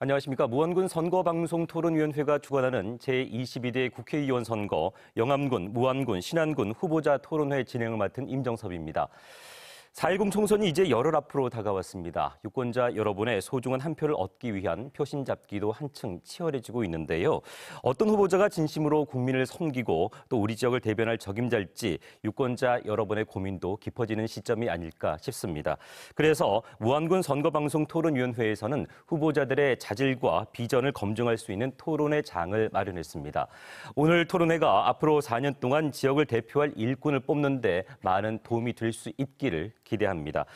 안녕하십니까. 무안군 선거방송토론위원회가 주관하는 제22대 국회의원 선거 영암군, 무안군, 신안군 후보자 토론회 진행을 맡은 임정섭입니다. 4.10 총선이 이제 열흘 앞으로 다가왔습니다. 유권자 여러분의 소중한 한 표를 얻기 위한 표심 잡기도 한층 치열해지고 있는데요. 어떤 후보자가 진심으로 국민을 섬기고 또 우리 지역을 대변할 적임자일지 유권자 여러분의 고민도 깊어지는 시점이 아닐까 싶습니다. 그래서 무안군 선거방송토론위원회에서는 후보자들의 자질과 비전을 검증할 수 있는 토론의 장을 마련했습니다. 오늘 토론회가 앞으로 4년 동안 지역을 대표할 일꾼을 뽑는 데 많은 도움이 될 수 있기를 기대합니다.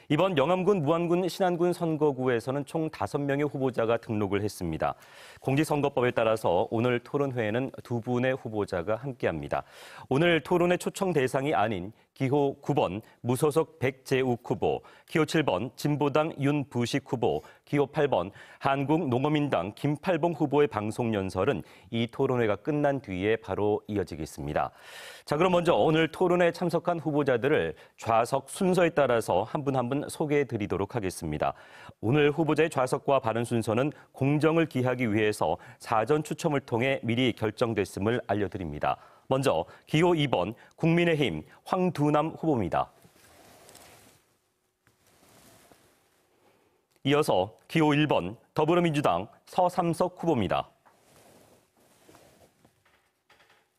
이번 영암군, 무안군, 신안군 선거구에서는 총 5명의 후보자가 등록을 했습니다. 공직선거법에 따라서 오늘 토론회에는 2분의 후보자가 함께합니다. 오늘 토론회 초청 대상이 아닌 기호 9번 무소속 백재욱 후보, 기호 7번 진보당 윤부식 후보, 기호 8번 한국농어민당 김팔봉 후보의 방송 연설은 이 토론회가 끝난 뒤에 바로 이어지겠습니다. 자, 그럼 먼저 오늘 토론회에 참석한 후보자들을 좌석 순서에 따라서 한 분 한 분 소개해 드리도록 하겠습니다. 오늘 후보자의 좌석과 발언 순서는 공정을 기하기 위해서 사전 추첨을 통해 미리 결정됐음을 알려드립니다. 먼저 기호 2번 국민의힘 황두남 후보입니다. 이어서 기호 1번 더불어민주당 서삼석 후보입니다.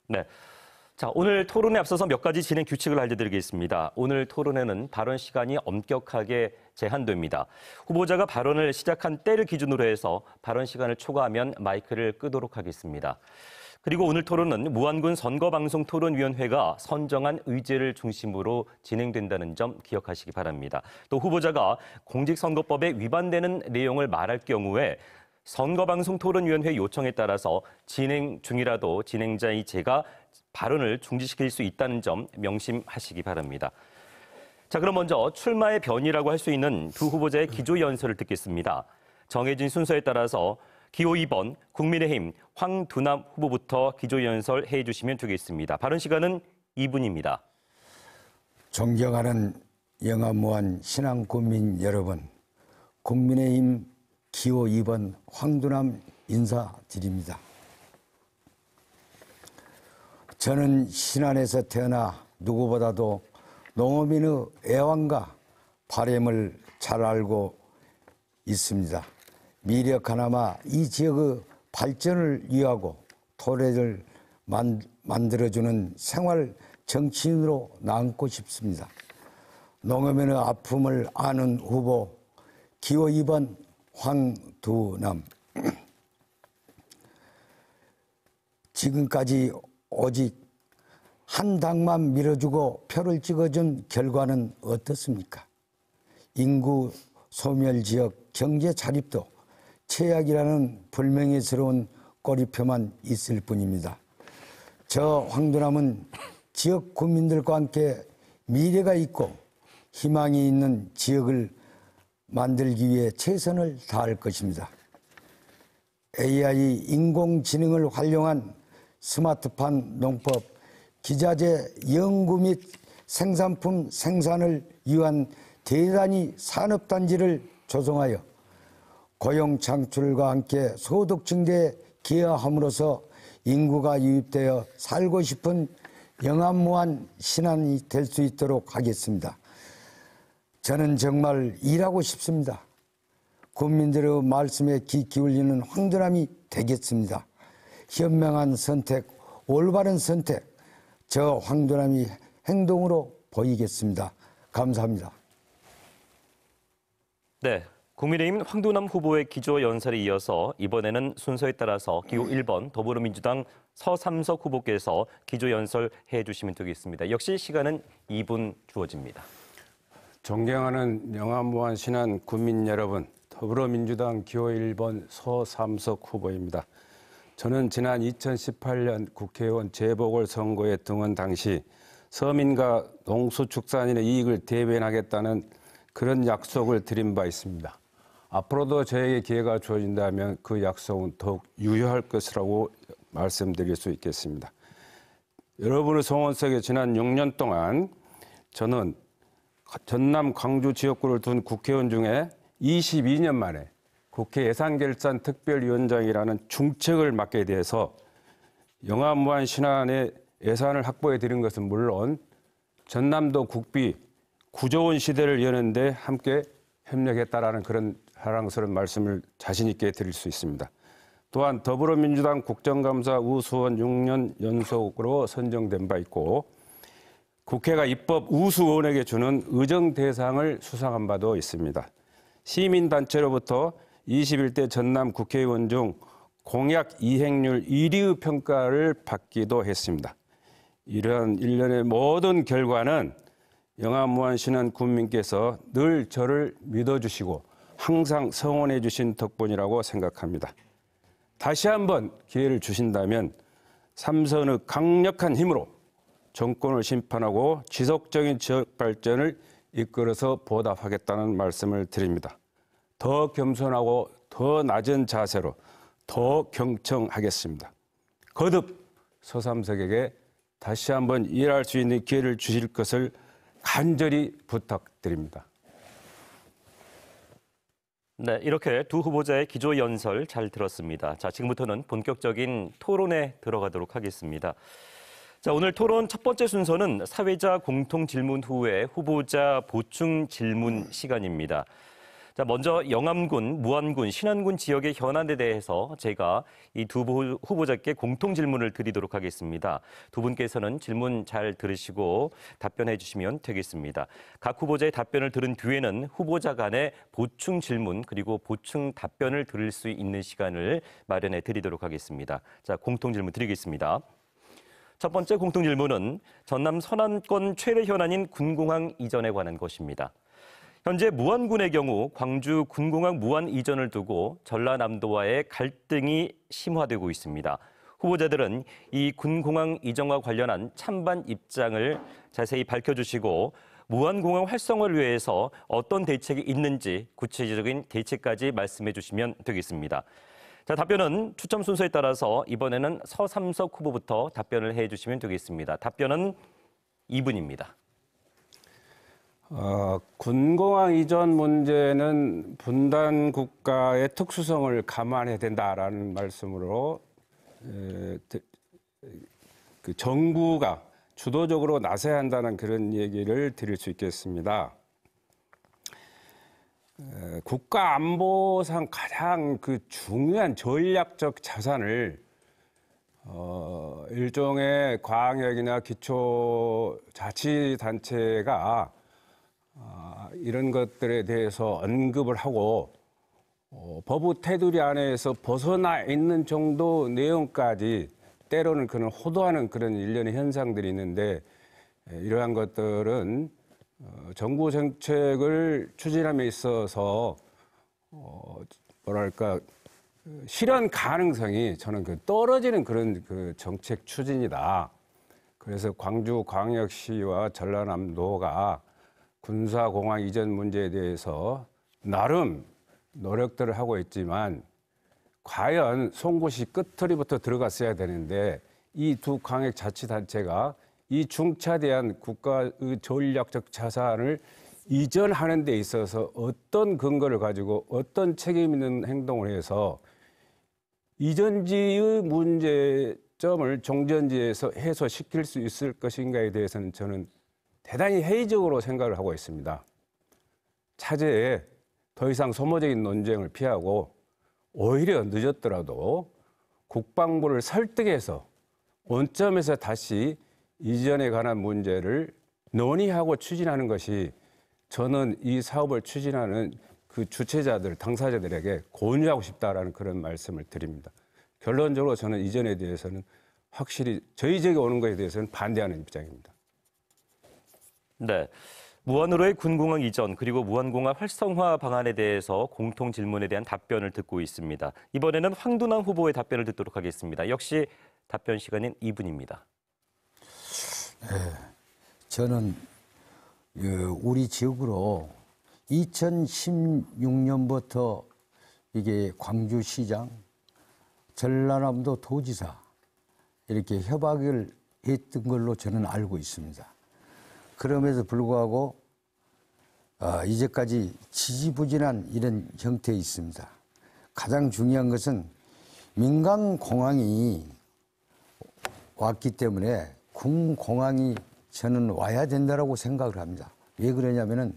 네. 자, 오늘 토론에 앞서서 몇 가지 진행 규칙을 알려드리겠습니다. 오늘 토론회는 발언 시간이 엄격하게 제한됩니다. 후보자가 발언을 시작한 때를 기준으로 해서 발언 시간을 초과하면 마이크를 끄도록 하겠습니다. 그리고 오늘 토론은 무안군 선거방송토론위원회가 선정한 의제를 중심으로 진행된다는 점 기억하시기 바랍니다. 또 후보자가 공직선거법에 위반되는 내용을 말할 경우에 선거방송토론위원회 요청에 따라서 진행 중이라도 진행자의 제가 발언을 중지시킬 수 있다는 점 명심하시기 바랍니다. 자, 그럼 먼저 출마의 변이라고 할 수 있는 두 후보자의 기조 연설을 듣겠습니다. 정해진 순서에 따라서 기호 2번 국민의힘 황두남 후보부터 기조 연설 해주시면 되겠습니다. 발언 시간은 2분입니다. 존경하는 영암무안 신안군민 여러분, 국민의힘 기호 2번 황두남 인사드립니다. 저는 신안에서 태어나 누구보다도 농어민의 애환과 바람을 잘 알고 있습니다. 미력 하나마 이 지역의 발전을 위하고 토대를 만들어주는 생활 정치인으로 남고 싶습니다. 농어민의 아픔을 아는 후보 기호 2번 황두남. 지금까지 오직 한 당만 밀어주고 표를 찍어준 결과는 어떻습니까? 인구 소멸 지역 경제 자립도 최악이라는 불명예스러운 꼬리표만 있을 뿐입니다. 저 황두남은 지역 국민들과 함께 미래가 있고 희망이 있는 지역을 만들기 위해 최선을 다할 것입니다. AI 인공지능을 활용한 스마트팜 농법, 기자재 연구 및 생산품 생산을 위한 대단위 산업단지를 조성하여 고용 창출과 함께 소득 증대에 기여함으로써 인구가 유입되어 살고 싶은 영암무안 신안이 될 수 있도록 하겠습니다. 저는 정말 일하고 싶습니다. 국민들의 말씀에 귀 기울이는 황두남이 되겠습니다. 현명한 선택, 올바른 선택, 저 황두남이 행동으로 보이겠습니다. 감사합니다. 네, 국민의힘 황두남 후보의 기조 연설에 이어서 이번에는 순서에 따라서 기호 1번 더불어민주당 서삼석 후보께서 기조 연설 해주시면 되겠습니다. 역시 시간은 2분 주어집니다. 존경하는 영암무안 신안 군민 여러분, 더불어민주당 기호 1번 서삼석 후보입니다. 저는 지난 2018년 국회의원 재보궐선거에 등원 당시 서민과 농수축산인의 이익을 대변하겠다는 그런 약속을 드린 바 있습니다. 앞으로도 저에게 기회가 주어진다면 그 약속은 더욱 유효할 것이라고 말씀드릴 수 있겠습니다. 여러분의 성원 속에 지난 6년 동안 저는 전남 광주 지역구를 둔 국회의원 중에 22년 만에 국회 예산결산특별위원장이라는 중책을 맡게 돼서 영암무한 신안에 예산을 확보해 드린 것은 물론 전남도 국비 9조 원 시대를 여는데 함께 협력했다라는 그런 자랑스러운 말씀을 자신 있게 드릴 수 있습니다. 또한 더불어민주당 국정감사 우수원 6년 연속으로 선정된 바 있고 국회가 입법 우수원에게 주는 의정 대상을 수상한 바도 있습니다. 시민단체로부터 21대 전남 국회의원 중 공약 이행률 1위 평가를 받기도 했습니다. 이러한 일련의 모든 결과는 영암무한 신안 군민께서 늘 저를 믿어주시고 항상 성원해 주신 덕분이라고 생각합니다. 다시 한번 기회를 주신다면 삼선의 강력한 힘으로 정권을 심판하고 지속적인 지역 발전을 이끌어서 보답하겠다는 말씀을 드립니다. 더 겸손하고 더 낮은 자세로 더 경청하겠습니다. 거듭 서삼석에게 다시 한번 일할 수 있는 기회를 주실 것을 간절히 부탁드립니다. 네, 이렇게 두 후보자의 기조 연설 잘 들었습니다. 자, 지금부터는 본격적인 토론에 들어가도록 하겠습니다. 자, 오늘 토론 첫 번째 순서는 사회자 공통 질문 후에 후보자 보충 질문 시간입니다. 자, 먼저 영암군, 무안군, 신안군 지역의 현안에 대해서 제가 이 두 후보자께 공통 질문을 드리도록 하겠습니다. 두 분께서는 질문 잘 들으시고 답변해 주시면 되겠습니다. 각 후보자의 답변을 들은 뒤에는 후보자 간의 보충 질문 그리고 보충 답변을 들을 수 있는 시간을 마련해 드리도록 하겠습니다. 자, 공통 질문 드리겠습니다. 첫 번째 공통 질문은 전남 서남권 최대 현안인 군공항 이전에 관한 것입니다. 현재 무안군의 경우 광주 군공항 무안 이전을 두고 전라남도와의 갈등이 심화되고 있습니다. 후보자들은 이 군공항 이전과 관련한 찬반 입장을 자세히 밝혀주시고 무안공항 활성화를 위해서 어떤 대책이 있는지 구체적인 대책까지 말씀해 주시면 되겠습니다. 자, 답변은 추첨 순서에 따라서 이번에는 서삼석 후보부터 답변을 해 주시면 되겠습니다. 답변은 2분입니다. 군공항 이전 문제는 분단 국가의 특수성을 감안해야 된다라는 말씀으로 그 정부가 주도적으로 나서야 한다는 그런 얘기를 드릴 수 있겠습니다. 국가 안보상 가장 그 중요한 전략적 자산을 일종의 광역이나 기초자치단체가 이런 것들에 대해서 언급을 하고 법의 테두리 안에서 벗어나 있는 정도 내용까지 때로는 그런 호도하는 그런 일련의 현상들이 있는데 이러한 것들은 정부 정책을 추진함에 있어서 뭐랄까 실현 가능성이 저는 떨어지는 그런 그 정책 추진이다. 그래서 광주광역시와 전라남도가 군사공항 이전 문제에 대해서 나름 노력들을 하고 있지만 과연 송곳이 끝터리부터 들어갔어야 되는데 이 두 광역자치단체가 이 중차대한 국가의 전략적 자산을 이전하는 데 있어서 어떤 근거를 가지고 어떤 책임 있는 행동을 해서 이전지의 문제점을 종전지에서 해소시킬 수 있을 것인가에 대해서는 저는 대단히 회의적으로 생각을 하고 있습니다. 차제에 더 이상 소모적인 논쟁을 피하고 오히려 늦었더라도 국방부를 설득해서 원점에서 다시 이전에 관한 문제를 논의하고 추진하는 것이 저는 이 사업을 추진하는 그 주체자들, 당사자들에게 권유하고 싶다라는 그런 말씀을 드립니다. 결론적으로 저는 이전에 대해서는 확실히 저희 지역에 오는 것에 대해서는 반대하는 입장입니다. 네, 무안으로의 군공항 이전 그리고 무안공항 활성화 방안에 대해서 공통 질문에 대한 답변을 듣고 있습니다. 이번에는 황두남 후보의 답변을 듣도록 하겠습니다. 역시 답변 시간은 2분입니다. 네, 저는 우리 지역으로 2016년부터 이게 광주시장, 전라남도 도지사 이렇게 협약을 했던 걸로 저는 알고 있습니다. 그럼에도 불구하고 이제까지 지지부진한 이런 형태에 있습니다. 가장 중요한 것은 민간 공항이 왔기 때문에 군 공항이 저는 와야 된다라고 생각을 합니다. 왜 그러냐면은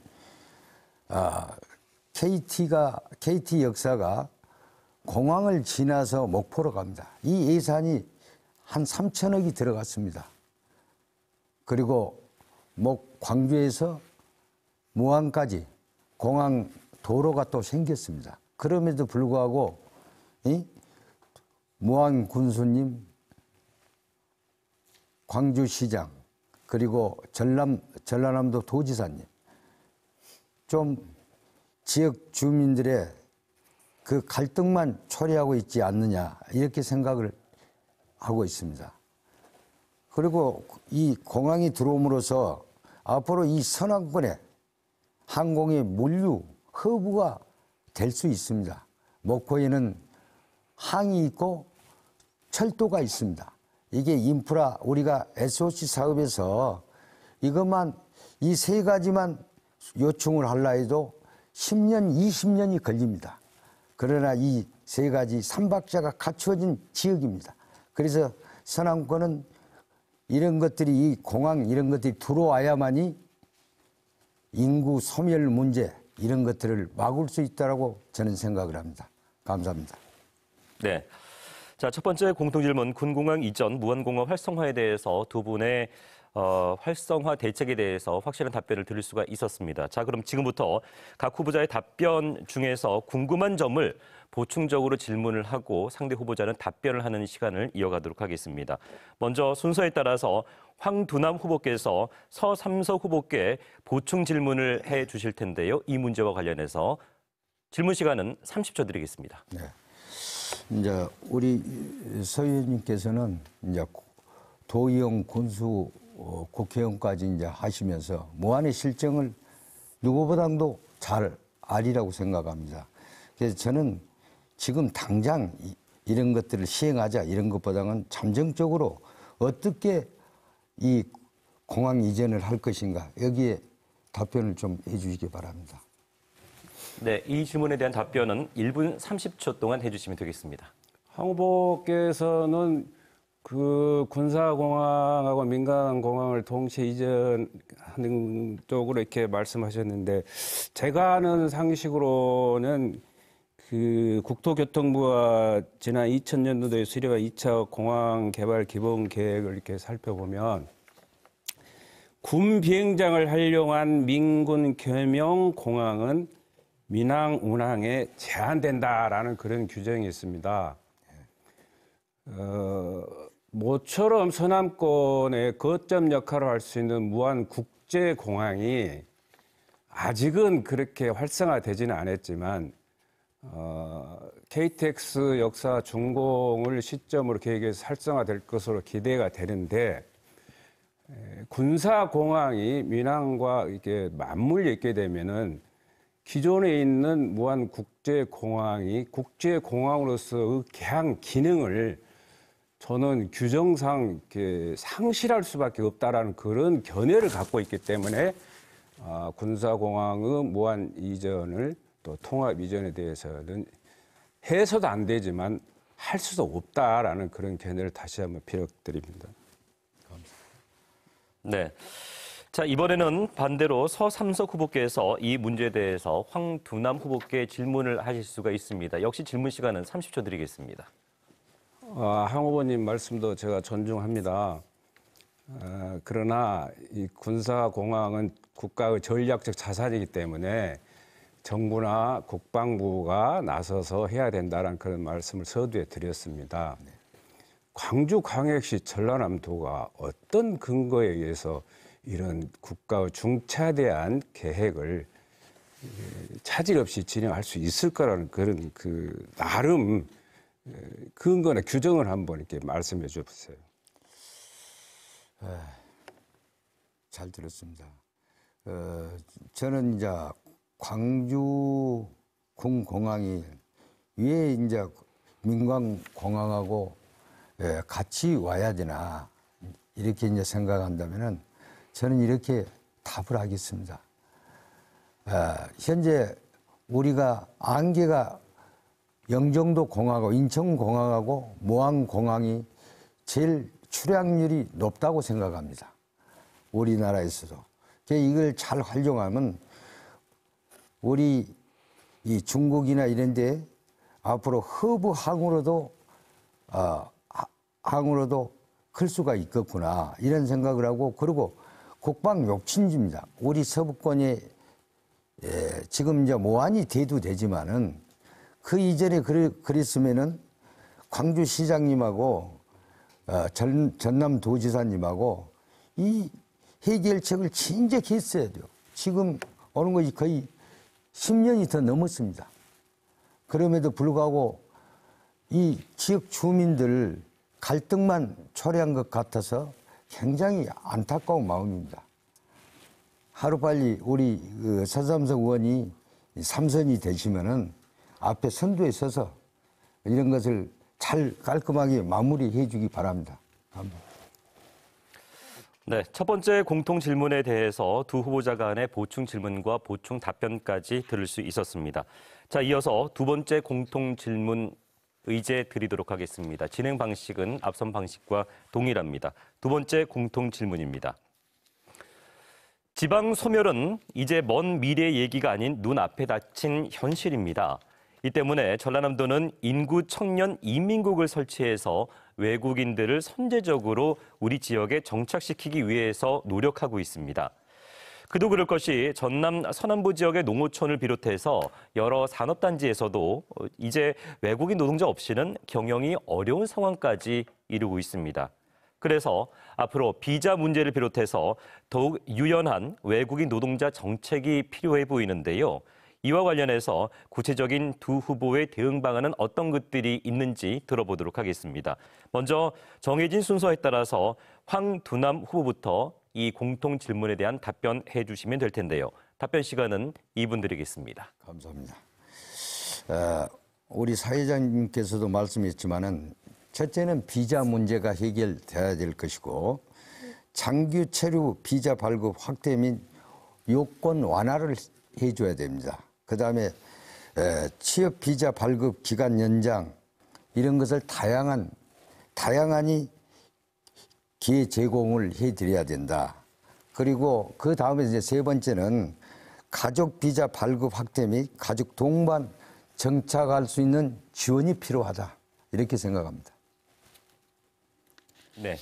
KT 역사가 공항을 지나서 목포로 갑니다. 이 예산이 한 3천억이 들어갔습니다. 그리고 광주에서 무안까지 공항 도로가 또 생겼습니다. 그럼에도 불구하고 무안 군수님, 광주시장, 그리고 전라남도 도지사님, 좀 지역 주민들의 그 갈등만 초래하고 있지 않느냐 이렇게 생각을 하고 있습니다. 그리고 이 공항이 들어옴으로써 앞으로 이 서남권에 항공의 물류 허브가 될 수 있습니다. 목포에는 항이 있고 철도가 있습니다. 이게 인프라, 우리가 SOC 사업에서 이것만 이 세 가지만 요청을 하려 해도 10년, 20년이 걸립니다. 그러나 이 세 가지 삼박자가 갖추어진 지역입니다. 그래서 서남권은 이런 것들이, 이 공항 이런 것들이 들어와야만이 인구 소멸 문제 이런 것들을 막을 수 있다고 저는 생각을 합니다. 감사합니다. 네. 자, 첫 번째 공통질문, 군공항 이전 무안공항 활성화에 대해서 두 분의 활성화 대책에 대해서 확실한 답변을 들을 수가 있었습니다. 자, 그럼 지금부터 각 후보자의 답변 중에서 궁금한 점을 보충적으로 질문을 하고 상대 후보자는 답변을 하는 시간을 이어가도록 하겠습니다. 먼저 순서에 따라서 황두남 후보께서 서삼석 후보께 보충 질문을 해 주실 텐데요. 이 문제와 관련해서 질문 시간은 30초 드리겠습니다. 네. 이제 우리 서 의원님께서는 이제 도의원 군수 국회의원까지 이제 하시면서 무한의 실정을 누구보다도 잘 아리라고 생각합니다. 그래서 저는 지금 당장 이런 것들을 시행하자 이런 것보다는 잠정적으로 어떻게 이 공항 이전을 할 것인가 여기에 답변을 좀 해주시기 바랍니다. 네, 이 질문에 대한 답변은 1분 30초 동안 해주시면 되겠습니다. 황 후보께서는 그 군사공항하고 민간공항을 동시에 이전하는 쪽으로 이렇게 말씀하셨는데, 제가 아는 상식으로는 그 국토교통부가 지난 2000년도에 수립한 2차 공항 개발 기본 계획을 이렇게 살펴보면 군 비행장을 활용한 민군 겸용 공항은 민항 운항에 제한된다라는 그런 규정이 있습니다. 모처럼 서남권의 거점 역할을 할 수 있는 무안 국제공항이 아직은 그렇게 활성화되지는 않았지만 KTX 역사 준공을 시점으로 계획해서 활성화될 것으로 기대가 되는데, 군사공항이 민항과 이렇게 맞물려 있게 되면은 기존에 있는 무안 국제공항이 국제공항으로서의 개항 기능을 저는 규정상 이렇게 상실할 수밖에 없다라는 그런 견해를 갖고 있기 때문에 군사공항의 무안 이전을 또 통합 이전에 대해서는 해서도 안 되지만 할 수도 없다라는 그런 견해를 다시 한번 피력드립니다. 네. 자, 이번에는 반대로 서삼석 후보께서 이 문제에 대해서 황두남 후보께 질문을 하실 수가 있습니다. 역시 질문 시간은 30초 드리겠습니다. 황 후보님 말씀도 제가 존중합니다. 그러나 이 군사공항은 국가의 전략적 자산이기 때문에 정부나 국방부가 나서서 해야 된다는 그런 말씀을 서두에 드렸습니다. 광주광역시 전라남도가 어떤 근거에 의해서 이런 국가의 중차대한 계획을 차질 없이 진행할 수 있을 거라는 그런 그 나름 근거나 규정을 한번 이렇게 말씀해 주세요. 잘 들었습니다. 저는 이제 광주 군공항이 왜 이제 민간공항하고 같이 와야 되나 이렇게 이제 생각한다면은 저는 이렇게 답을 하겠습니다. 현재 우리가 안개가 영종도 공항하고 인천공항하고 모항공항이 제일 출항률이 높다고 생각합니다. 우리나라에서도. 이걸 잘 활용하면 우리 이 중국이나 이런 데 앞으로 허브 항으로도 클 수가 있겠구나 이런 생각을 하고, 그리고 국방 욕심입니다. 우리 서부권에 지금 이제 모안이 돼도 되지만은 그 이전에 그랬으면은 광주시장님하고 전남도지사님하고 이 해결책을 진작에 했어야 돼요. 지금 오는 것이 거의 10년이 더 넘었습니다. 그럼에도 불구하고 이 지역 주민들 갈등만 초래한 것 같아서 굉장히 안타까운 마음입니다. 하루빨리 우리 서삼석 의원이 3선이 되시면은 앞에 선두에 서서 이런 것을 잘 깔끔하게 마무리해 주기 바랍니다. 감사합니다. 네, 첫 번째 공통 질문에 대해서 두 후보자 간의 보충 질문과 보충 답변까지 들을 수 있었습니다. 자, 이어서 두 번째 공통 질문 의제 드리도록 하겠습니다. 진행 방식은 앞선 방식과 동일합니다. 두 번째 공통 질문입니다. 지방 소멸은 이제 먼 미래 얘기가 아닌 눈앞에 닥친 현실입니다. 이 때문에 전라남도는 인구 청년 이민국을 설치해서 외국인들을 선제적으로 우리 지역에 정착시키기 위해서 노력하고 있습니다. 그도 그럴 것이 전남 서남부 지역의 농어촌을 비롯해서 여러 산업단지에서도 이제 외국인 노동자 없이는 경영이 어려운 상황까지 이르고 있습니다. 그래서 앞으로 비자 문제를 비롯해서 더욱 유연한 외국인 노동자 정책이 필요해 보이는데요. 이와 관련해서 구체적인 두 후보의 대응 방안은 어떤 것들이 있는지 들어보도록 하겠습니다. 먼저 정해진 순서에 따라서 황두남 후보부터 이 공통 질문에 대한 답변해 주시면 될 텐데요. 답변 시간은 2분 드리겠습니다. 감사합니다. 우리 사회자님께서도 말씀했지만은 첫째는 비자 문제가 해결돼야 될 것이고, 장기 체류 비자 발급 확대 및 요건 완화를 해줘야 됩니다. 그다음에 취업 비자 발급 기간 연장 이런 것을 다양하니 기회 제공을 해드려야 된다. 그리고 그 다음에 이제 세 번째는 가족 비자 발급 확대 및 가족 동반 정착할 수 있는 지원이 필요하다. 이렇게 생각합니다. 네.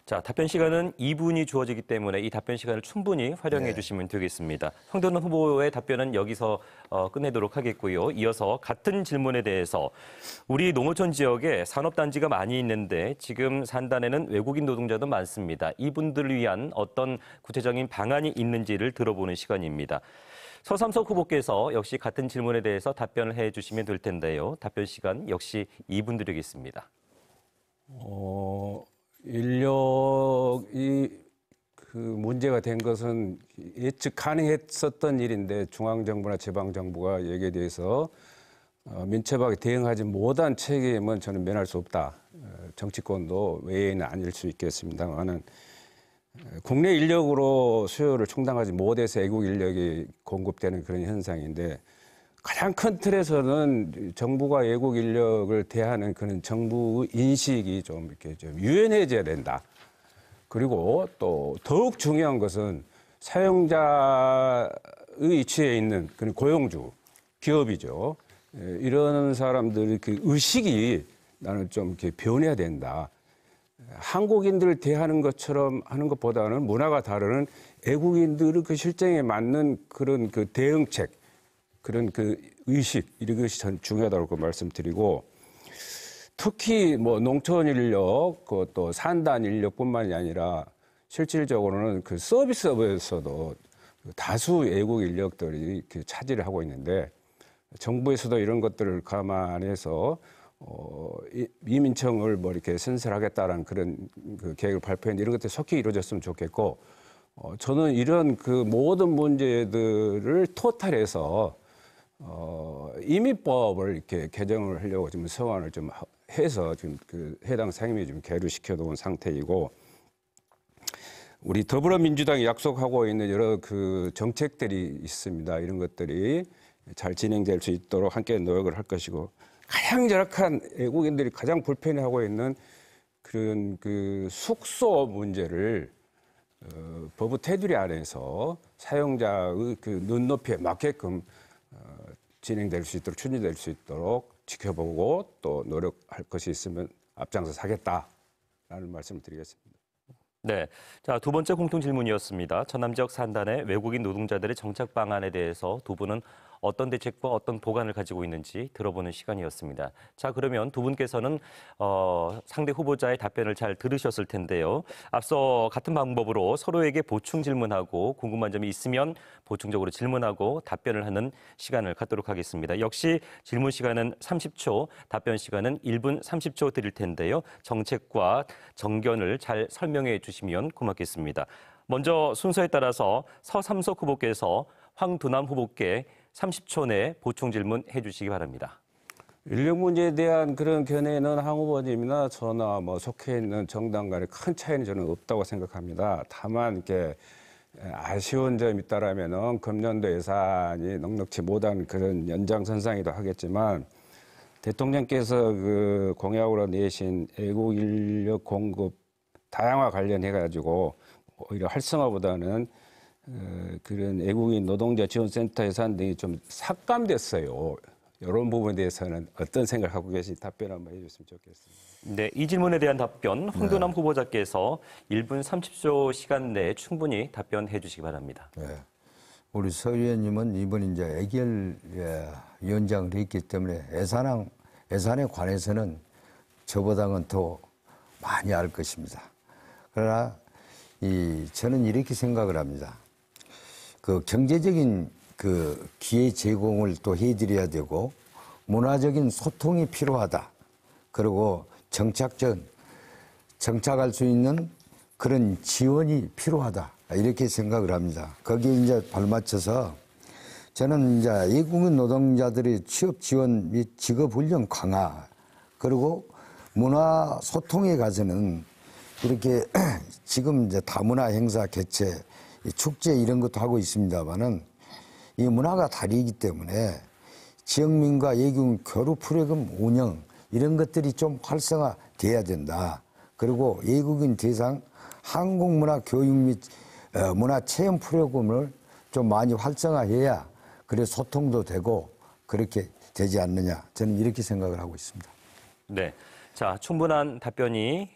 자, 답변 시간은 2분이 주어지기 때문에 이 답변 시간을 충분히 활용해 주시면 되겠습니다. 황두남 후보의 답변은 여기서 끝내도록 하겠고요. 이어서 같은 질문에 대해서 우리 농어촌 지역에 산업단지가 많이 있는데 지금 산단에는 외국인 노동자도 많습니다. 이분들을 위한 어떤 구체적인 방안이 있는지를 들어보는 시간입니다. 서삼석 후보께서 역시 같은 질문에 대해서 답변을 해 주시면 될 텐데요. 답변 시간 역시 2분 드리겠습니다. 인력이 그 문제가 된 것은 예측 가능했었던 일인데 중앙정부나 지방정부가 여기에 대해서 민첩하게 대응하지 못한 책임은 저는 면할 수 없다. 정치권도 외에는 아닐 수 있겠습니다만은 국내 인력으로 수요를 충당하지 못해서 외국 인력이 공급되는 그런 현상인데, 가장 큰 틀에서는 정부가 외국 인력을 대하는 그런 정부 인식이 좀 이렇게 좀 유연해져야 된다. 그리고 또 더욱 중요한 것은 사용자의 위치에 있는 그런 고용주, 기업이죠. 이런 사람들의 그 의식이 나는 좀 이렇게 변해야 된다. 한국인들을 대하는 것처럼 하는 것보다는 문화가 다른 외국인들의 그 실정에 맞는 그런 그 대응책, 그런 그 의식, 이런 것이 전 중요하다고 말씀드리고, 특히 뭐 농촌 인력, 또 산단 인력뿐만이 아니라 실질적으로는 그 서비스업에서도 다수 외국 인력들이 차지를 하고 있는데, 정부에서도 이런 것들을 감안해서 이민청을 뭐 이렇게 신설하겠다라는 그런 그 계획을 발표했는데, 이런 것들이 속히 이루어졌으면 좋겠고, 저는 이런 그 모든 문제들을 토탈해서 이민법을 이렇게 개정을 하려고 지금 서원을 좀 해서 지금 그 해당 상임위에 좀 계류시켜 놓은 상태이고, 우리 더불어민주당이 약속하고 있는 여러 그 정책들이 있습니다. 이런 것들이 잘 진행될 수 있도록 함께 노력을 할 것이고 가장 열악한 외국인들이 가장 불편해하고 있는 그런 그 숙소 문제를 법의 테두리 안에서 사용자의 그 눈높이에 맞게끔 진행될 수 있도록 추진될 수 있도록 지켜보고 또 노력할 것이 있으면 앞장서 사겠다라는 말씀을 드리겠습니다. 네. 자, 두 번째 공통 질문이었습니다. 전남 지역 산단의 외국인 노동자들의 정착 방안에 대해서 두 분은 어떤 대책과 어떤 보관을 가지고 있는지 들어보는 시간이었습니다. 자, 그러면 두 분께서는 상대 후보자의 답변을 잘 들으셨을 텐데요. 앞서 같은 방법으로 서로에게 보충 질문하고 궁금한 점이 있으면 보충적으로 질문하고 답변을 하는 시간을 갖도록 하겠습니다. 역시 질문 시간은 30초, 답변 시간은 1분 30초 드릴 텐데요. 정책과 정견을 잘 설명해 주시면 고맙겠습니다. 먼저 순서에 따라서 서삼석 후보께서 황두남 후보께 30초 내 보충 질문해 주시기 바랍니다. 인력 문제에 대한 그런 견해는 황 후보님이나 저나 뭐 속해 있는 정당 간에 큰 차이는 저는 없다고 생각합니다. 다만 이렇게 아쉬운 점이 있다라면은 금년도 예산이 넉넉지 못한 그런 연장선상이기도 하겠지만 대통령께서 그 공약으로 내신 외국 인력 공급 다양화 관련해 가지고 오히려 활성화보다는 그런 외국인 노동자 지원센터 예산 등이 좀 삭감됐어요. 이런 부분에 대해서는 어떤 생각하고 계신지 답변 한번 해주셨으면 좋겠습니다. 네, 이 질문에 대한 답변 황두남 후보자께서 1분 30초 시간 내에 충분히 답변해 주시기 바랍니다. 네. 우리 서 의원님은 이번 이제 애결 위원장을 했기 때문에 예산에 관해서는 저보다는 더 많이 알 것입니다. 그러나 저는 이렇게 생각을 합니다. 그 경제적인 그 기회 제공을 또 해드려야 되고 문화적인 소통이 필요하다. 그리고 정착할 수 있는 그런 지원이 필요하다. 이렇게 생각을 합니다. 거기에 이제 발맞춰서 저는 이제 외국인 노동자들의 취업 지원 및 직업 훈련 강화 그리고 문화 소통에 가서는 이렇게 지금 이제 다문화 행사 개최, 축제 이런 것도 하고 있습니다만은 이 문화가 다르기 때문에 지역민과 외국인 교류 프로그램 운영 이런 것들이 좀 활성화돼야 된다. 그리고 외국인 대상 한국문화 교육 및 문화 체험 프로그램을 좀 많이 활성화해야 그래 소통도 되고 그렇게 되지 않느냐. 저는 이렇게 생각을 하고 있습니다. 네. 자, 충분한 답변이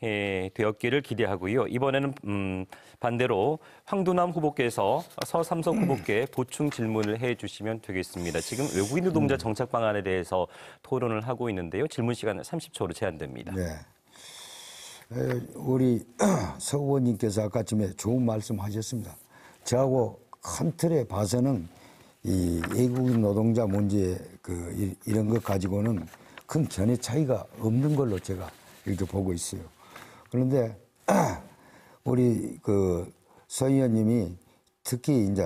되었기를 기대하고요. 이번에는 반대로 황두남 후보께서 서삼석 후보께 보충 질문을 해 주시면 되겠습니다. 지금 외국인 노동자 정착 방안에 대해서 토론을 하고 있는데요. 질문 시간은 30초로 제한됩니다. 네. 우리 서 후보님께서 아까쯤에 좋은 말씀 하셨습니다. 저하고 큰 틀에 봐서는 이 외국인 노동자 문제 이런 것 가지고는 큰 견해 차이가 없는 걸로 제가 이렇게 보고 있어요. 그런데 우리 서 의원님이 특히 이제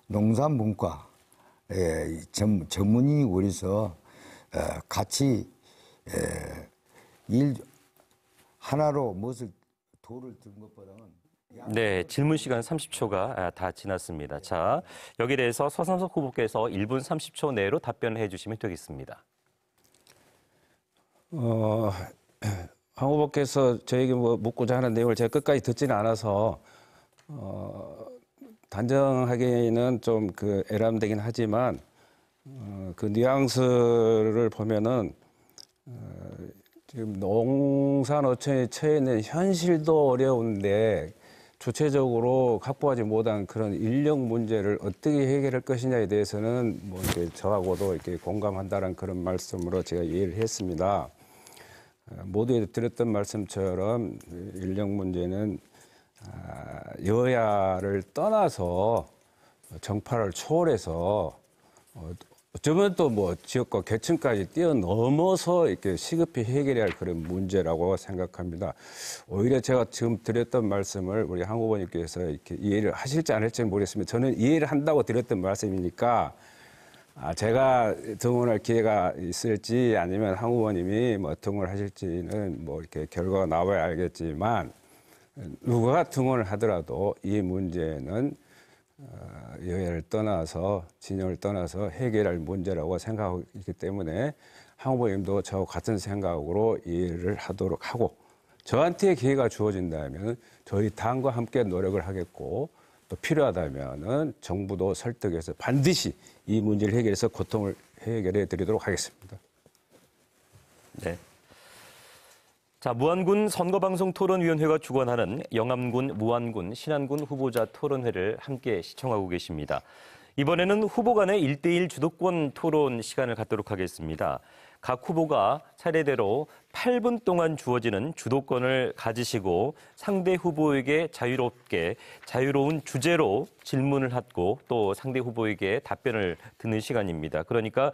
농산문과의 전문인이고 그래서 같이 일 하나로 무엇을 도를 든 것보다는 네, 질문 시간 30초가 다 지났습니다. 자, 여기에 대해서 서삼석 후보께서 1분 30초 내로 답변을 해주시면 되겠습니다. 황 후보께서 저에게 뭐 묻고자 하는 내용을 제가 끝까지 듣지는 않아서 단정하기는 좀 애람되긴 하지만 그 뉘앙스를 보면은 지금 농산어촌에 처해 있는 현실도 어려운데 주체적으로 확보하지 못한 그런 인력 문제를 어떻게 해결할 것이냐에 대해서는 뭐 이렇게 저하고도 이렇게 공감한다는 그런 말씀으로 제가 이해를 했습니다. 모두에 드렸던 말씀처럼 인력 문제는 여야를 떠나서 정파를 초월해서 어쩌면 또 뭐 지역과 계층까지 뛰어넘어서 이렇게 시급히 해결해야 할 그런 문제라고 생각합니다. 오히려 제가 지금 드렸던 말씀을 우리 황 후보님께서 이렇게 이해를 하실지 안 할지는 모르겠습니다. 저는 이해를 한다고 드렸던 말씀이니까 제가 등원할 기회가 있을지 아니면 황 후보님이 뭐 등원하실지는 뭐 이렇게 결과가 나와야 알겠지만 누가 등원을 하더라도 이 문제는 여야를 떠나서 진영을 떠나서 해결할 문제라고 생각하고 있기 때문에 한 후보님도 저와 같은 생각으로 일을 하도록 하고 저한테 기회가 주어진다면 저희 당과 함께 노력을 하겠고 또 필요하다면은 정부도 설득해서 반드시 이 문제를 해결해서 고통을 해결해 드리도록 하겠습니다. 네. 자, 무안군 선거방송토론위원회가 주관하는 영암군, 무안군, 신안군 후보자 토론회를 함께 시청하고 계십니다. 이번에는 후보 간의 1대1 주도권 토론 시간을 갖도록 하겠습니다. 각 후보가 차례대로 8분 동안 주어지는 주도권을 가지시고 상대 후보에게 자유로운 주제로 질문을 하고 또 상대 후보에게 답변을 듣는 시간입니다. 그러니까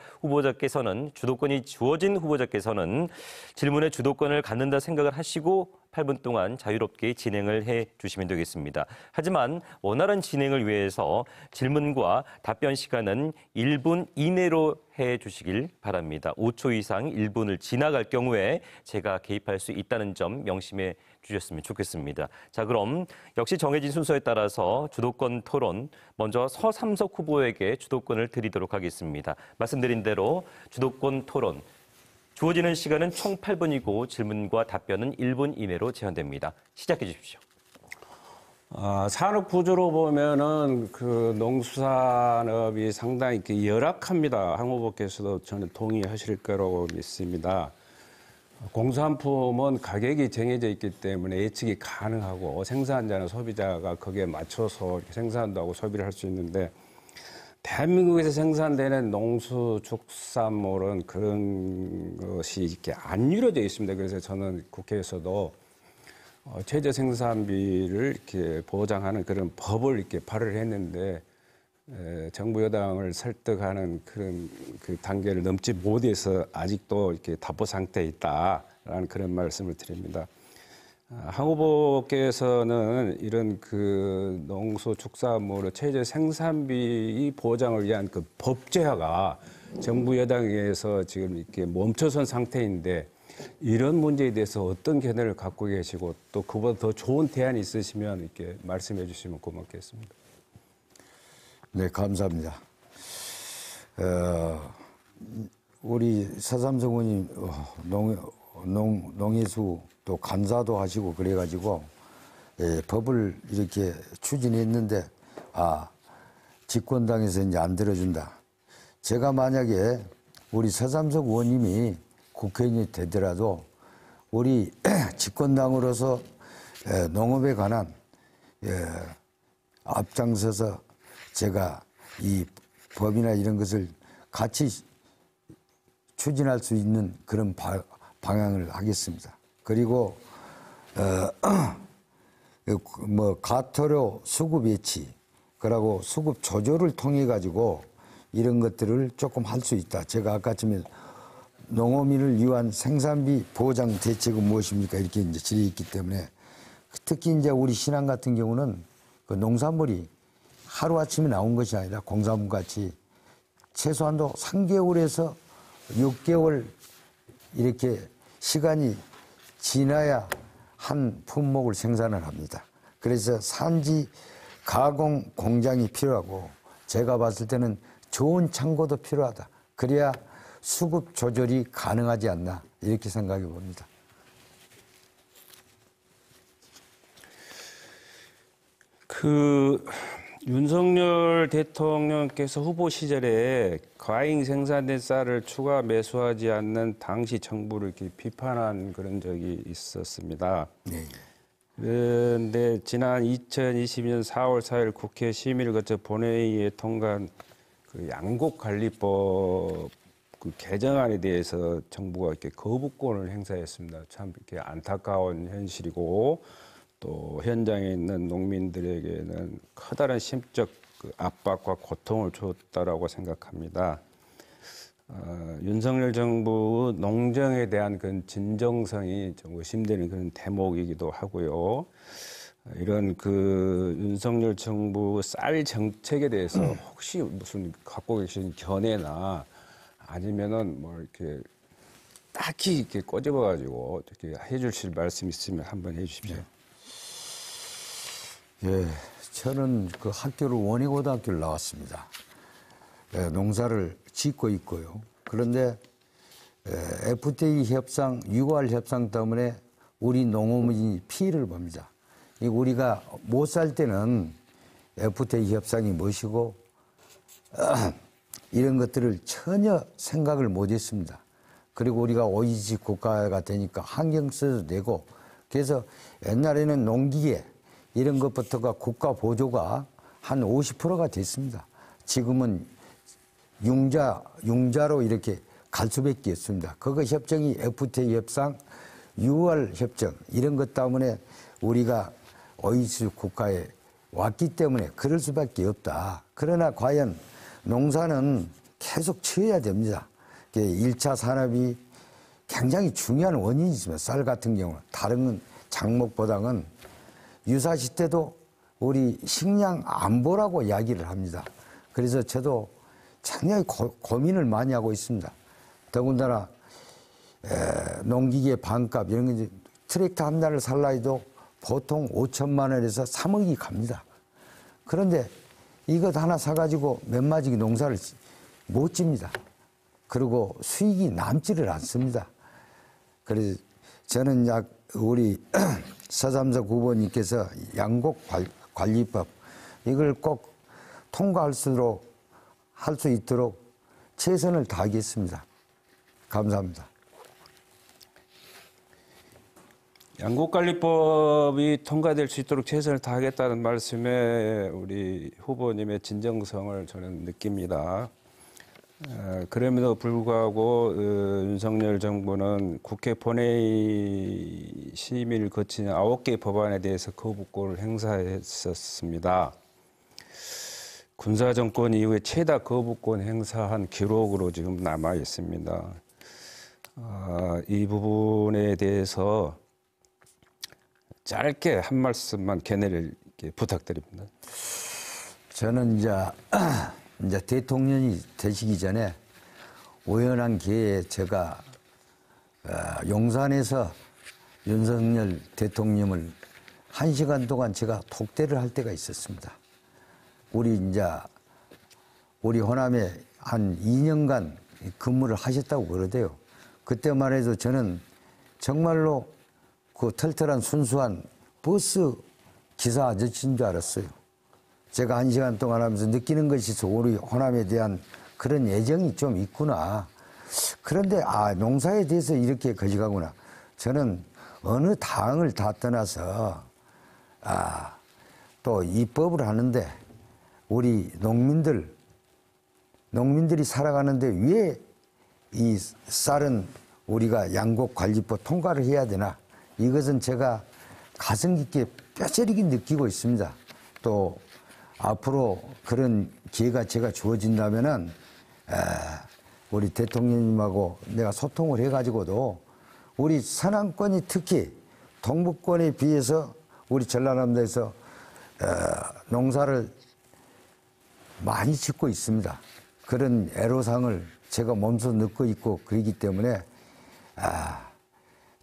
주도권이 주어진 후보자께서는 질문의 주도권을 갖는다 생각을 하시고 8분 동안 자유롭게 진행을 해 주시면 되겠습니다. 하지만 원활한 진행을 위해서 질문과 답변 시간은 1분 이내로 해 주시길 바랍니다. 5초 이상 1분을 지나갈 경우에 제가 개입할 수 있다는 점 명심해 주셨으면 좋겠습니다. 자, 그럼 역시 정해진 순서에 따라서 주도권 토론, 먼저 서삼석 후보에게 주도권을 드리도록 하겠습니다. 말씀드린 대로 주도권 토론, 주어지는 시간은 총 8분이고 질문과 답변은 1분 이내로 제한됩니다. 시작해 주십시오. 산업 구조로 보면은 그 농수산업이 상당히 이렇게 열악합니다. 한 후보께서도 저는 동의하실 거라고 믿습니다. 공산품은 가격이 정해져 있기 때문에 예측이 가능하고 생산자나 소비자가 거기에 맞춰서 생산도 하고 소비를 할 수 있는데 대한민국에서 생산되는 농수축산물은 그런 것이 이렇게 안 이루어져 있습니다. 그래서 저는 국회에서도 최저 생산비를 이렇게 보장하는 그런 법을 이렇게 발의를 했는데 정부 여당을 설득하는 그런 그 단계를 넘지 못해서 아직도 이렇게 답보 상태에 있다라는 그런 말씀을 드립니다. 한 후보께서는 이런 그 농수축산물의 최저 생산비 보장을 위한 그 법제화가 정부 여당에서 지금 이렇게 멈춰선 상태인데 이런 문제에 대해서 어떤 견해를 갖고 계시고 또 그보다 더 좋은 대안이 있으시면 이렇게 말씀해 주시면 고맙겠습니다. 네, 감사합니다. 우리 서삼석 의원님 농해수 또 간사도 하시고 그래가지고 법을 이렇게 추진했는데 집권당에서 이제 안 들어준다. 제가 만약에 우리 서삼석 의원님이 국회의원이 되더라도 우리 집권당으로서 농업에 관한 앞장서서 제가 이 법이나 이런 것을 같이 추진할 수 있는 그런 방향을 하겠습니다. 그리고 가토료 수급 예치, 그리고 수급 조절을 통해 가지고 이런 것들을 조금 할 수 있다. 제가 아까쯤에 농어민을 위한 생산비 보장 대책은 무엇입니까? 이렇게 이제 질의했기 때문에 특히 이제 우리 신안 같은 경우는 그 농산물이 하루아침에 나온 것이 아니라 공산품 같이 최소한도 3개월에서 6개월 이렇게 시간이 지나야 한 품목을 생산을 합니다. 그래서 산지 가공 공장이 필요하고 제가 봤을 때는 좋은 창고도 필요하다. 그래야 수급 조절이 가능하지 않나 이렇게 생각해 봅니다. 윤석열 대통령께서 후보 시절에 과잉 생산된 쌀을 추가 매수하지 않는 당시 정부를 이렇게 비판한 그런 적이 있었습니다. 네. 그런데 지난 2022년 4월 4일 국회 심의를 거쳐 본회의에 통과한 그 양곡관리법 그 개정안에 대해서 정부가 이렇게 거부권을 행사했습니다. 참 이렇게 안타까운 현실이고 또 현장에 있는 농민들에게는 커다란 심적 압박과 고통을 줬다라고 생각합니다. 윤석열 정부 농정에 대한 그런 진정성이 좀 의심되는 그런 대목이기도 하고요. 이런 그 윤석열 정부 쌀 정책에 대해서 혹시 무슨 갖고 계신 견해나 아니면은 뭐 이렇게 딱히 이렇게 꼬집어가지고 이렇게 해주실 말씀 있으면 한번 해주십시오. 예, 저는 그 학교를 원예고등학교를 나왔습니다. 예, 농사를 짓고 있고요. 그런데 FTA 협상, 6월 협상 때문에 우리 농업인이 피해를 봅니다. 우리가 못 살 때는 FTA 협상이 무엇이고 이런 것들을 전혀 생각을 못했습니다. 그리고 우리가 OECD 국가가 되니까 환경 써도 되고, 그래서 옛날에는 농기계 이런 것부터가 국가 보조가 한 50%가 됐습니다. 지금은 융자로 이렇게 갈 수밖에 없습니다. 그거 협정이 FTA 협상, 6월 협정 이런 것 때문에 우리가 OECD 국가에 왔기 때문에 그럴 수밖에 없다. 그러나 과연 농사는 계속 지어야 됩니다. 1차 산업이 굉장히 중요한 원인이지만 쌀 같은 경우는 다른 작목보다는 유사시 때도 우리 식량 안보라고 이야기를 합니다. 그래서 저도 굉장히 고민을 많이 하고 있습니다. 더군다나 농기계 반값 이런 게 트랙터 한 달을 살라 해도 보통 5천만 원에서 3억이 갑니다. 그런데 이것 하나 사가지고 몇 마지기 농사를 못 집니다. 그리고 수익이 남지를 않습니다. 그래서 저는 우리 서삼석 후보님께서 양곡관리법 이걸 꼭 통과할 수 있도록 최선을 다하겠습니다. 감사합니다. 양곡관리법이 통과될 수 있도록 최선을 다하겠다는 말씀에 우리 후보님의 진정성을 저는 느낍니다. 그럼에도 불구하고 윤석열 정부는 국회 본회의 심의를 거친 9개 법안에 대해서 거부권을 행사했었습니다. 군사정권 이후에 최다 거부권 행사한 기록으로 지금 남아 있습니다. 이 부분에 대해서 짧게 한 말씀만 견해를 부탁드립니다. 저는 이제 대통령이 되시기 전에 우연한 기회에 제가 용산에서 윤석열 대통령을 1시간 동안 제가 독대를 할 때가 있었습니다. 우리 호남에 한 2년간 근무를 하셨다고 그러대요. 그때만 해도 저는 정말로 그 털털한 순수한 버스 기사 아저씨인 줄 알았어요. 제가 1시간 동안 하면서 느끼는 것이 우리 호남에 대한 그런 애정이 좀 있구나. 그런데 농사에 대해서 이렇게 거짓하구나. 저는 어느 당을 다 떠나서 또 입법을 하는데 우리 농민들이 살아가는데 왜 이 쌀은 우리가 양곡관리법 통과를 해야 되나? 이것은 제가 가슴 깊게 뼈저리게 느끼고 있습니다. 또 앞으로 그런 기회가 제가 주어진다면은 우리 대통령님하고 내가 소통을 해가지고도 우리 서남권이 특히 동북권에 비해서 우리 전라남도에서 농사를 많이 짓고 있습니다. 그런 애로사항을 제가 몸소 느끼고 있고 그러기 때문에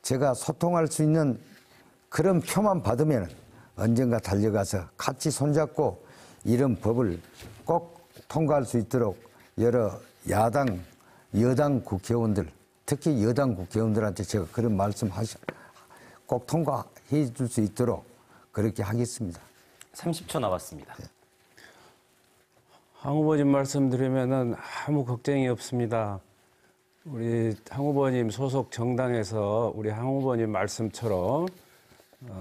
제가 소통할 수 있는 그런 표만 받으면 언젠가 달려가서 같이 손잡고 이런 법을 꼭 통과할 수 있도록 여러 여당 국회의원들, 특히 여당 국회의원들한테 제가 그런 말씀 꼭 통과해 줄 수 있도록 그렇게 하겠습니다. 30초 남았습니다. 네. 황 후보님 말씀 들으면은 아무 걱정이 없습니다. 우리 황 후보님 소속 정당에서 우리 황 후보님 말씀처럼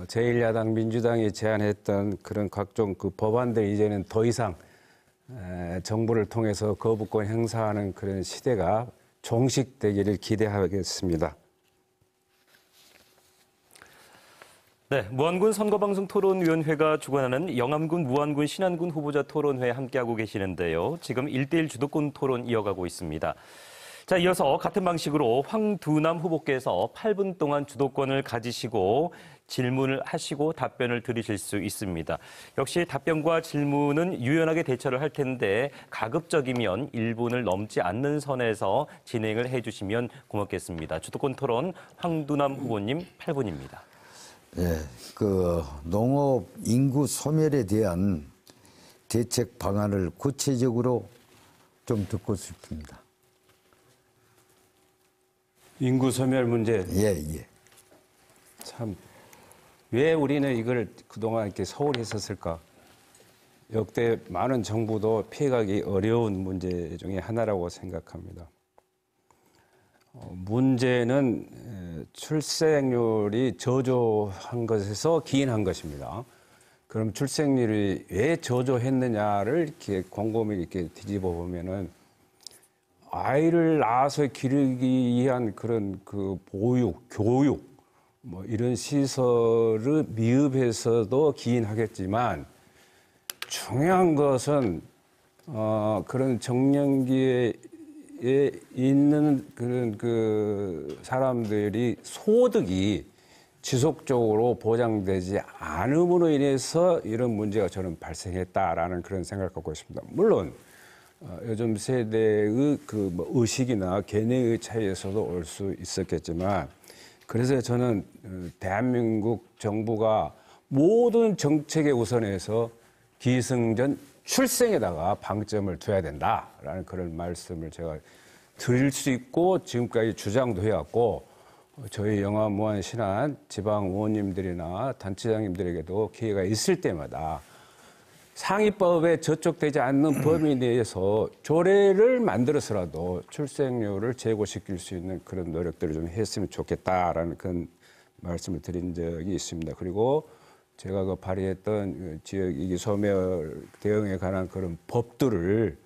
제1야당 민주당이 제안했던 그런 각종 그 법안들 이제는 더 이상 정부를 통해서 거부권 행사하는 그런 시대가 종식되기를 기대하겠습니다. 네, 무안군 선거방송 토론위원회가 주관하는 영암군, 무안군, 신안군 후보자 토론회 함께하고 계시는데요. 지금 1대1 주도권 토론 이어가고 있습니다. 자, 이어서 같은 방식으로 황두남 후보께서 8분 동안 주도권을 가지시고 질문을 하시고 답변을 들으실 수 있습니다. 역시 답변과 질문은 유연하게 대처를 할 텐데 가급적이면 1분을 넘지 않는 선에서 진행을 해주시면 고맙겠습니다. 주도권 토론 황두남 후보님 8분입니다. 예, 그 농업 인구 소멸에 대한 대책 방안을 구체적으로 좀 듣고 싶습니다. 인구 소멸 문제. 예, 예. 참, 왜 우리는 이걸 그동안 이렇게 소홀히 했었을까? 역대 많은 정부도 피해가기 어려운 문제 중에 하나라고 생각합니다. 문제는 출생률이 저조한 것에서 기인한 것입니다. 그럼 출생률이 왜 저조했느냐를 이렇게 곰곰이 이렇게 뒤집어 보면은 아이를 낳아서 기르기 위한 그런 그 보육, 교육, 뭐 이런 시설을 미흡해서도 기인하겠지만 중요한 것은 그런 정년기에 있는 그런 그 사람들이 소득이 지속적으로 보장되지 않음으로 인해서 이런 문제가 저는 발생했다라는 그런 생각을 갖고 있습니다. 물론 요즘 세대의 그 뭐 의식이나 견해의 차이에서도 올 수 있었겠지만, 그래서 저는 대한민국 정부가 모든 정책에 우선해서 기승전 출생에다가 방점을 둬야 된다라는 그런 말씀을 제가 드릴 수 있고, 지금까지 주장도 해왔고, 저희 영암무한 신안 지방 의원님들이나 단체장님들에게도 기회가 있을 때마다 상위법에 저촉되지 않는 범위 내에서 조례를 만들어서라도 출생률을 제고시킬 수 있는 그런 노력들을 좀 했으면 좋겠다라는 그런 말씀을 드린 적이 있습니다. 그리고 제가 그 발의했던 지역 이기 소멸 대응에 관한 그런 법들을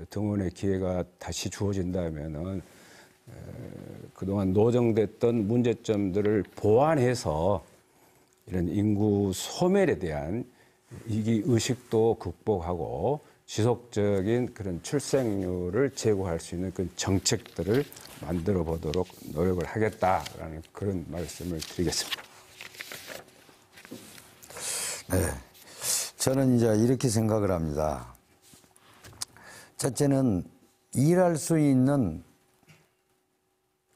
등원의 기회가 다시 주어진다면은 그동안 노정됐던 문제점들을 보완해서 이런 인구 소멸에 대한 이기 의식도 극복하고 지속적인 그런 출생률을 제고할 수 있는 그런 정책들을 만들어 보도록 노력을 하겠다라는 그런 말씀을 드리겠습니다. 네. 저는 이제 이렇게 생각을 합니다. 첫째는 일할 수 있는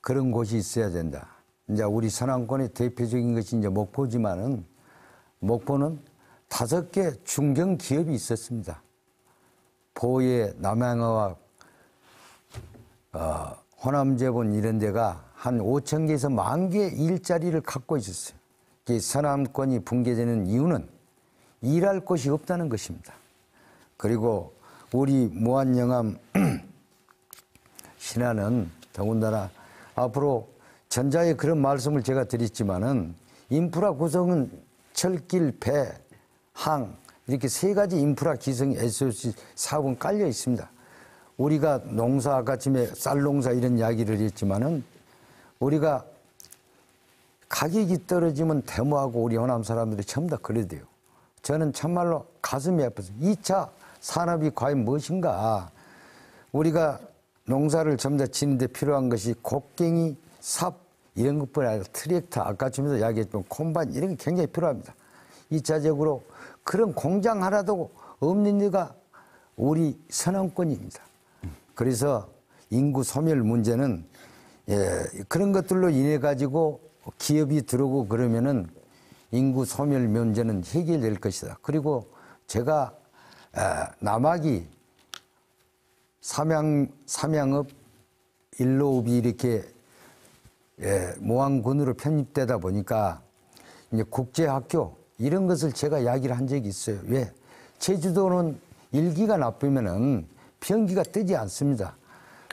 그런 곳이 있어야 된다. 이제 우리 서남권의 대표적인 것이 이제 목포지만은, 목포는 5개 중견 기업이 있었습니다. 보예, 남양어학, 호남제본 이런 데가 한 5천 개에서 1만 개 일자리를 갖고 있었어요. 서남권이 붕괴되는 이유는 일할 곳이 없다는 것입니다. 그리고 우리 무안영암 신안은 더군다나 앞으로 전자에 그런 말씀을 제가 드렸지만은 인프라 구성은 철길, 배, 항 이렇게 3가지 인프라 기성 SOC 사업은 깔려 있습니다. 우리가 농사 아까쯤에 쌀 농사 이런 이야기를 했지만은 우리가 가격이 떨어지면 데모하고 우리 호남 사람들이 전부 다 그래야 돼요. 저는 참말로 가슴이 아파서 2차 산업이 과연 무엇인가. 우리가 농사를 전부 다 지는데 필요한 것이 곡괭이, 삽 이런 것뿐 아니라 트랙터, 아까쯤에도 이야기했지만 콤바인 이런 게 굉장히 필요합니다. 2차적으로 그런 공장 하나도 없는 데가 우리 서남권입니다. 그래서 인구 소멸 문제는 그런 것들로 인해 가지고 기업이 들어오고 그러면은 인구 소멸 문제는 해결될 것이다. 그리고 제가 남학이 삼양읍, 일로읍이 이렇게 모항군으로 편입되다 보니까 이제 국제학교 이런 것을 제가 이야기를 한 적이 있어요. 왜? 제주도는 일기가 나쁘면은 변기가 뜨지 않습니다.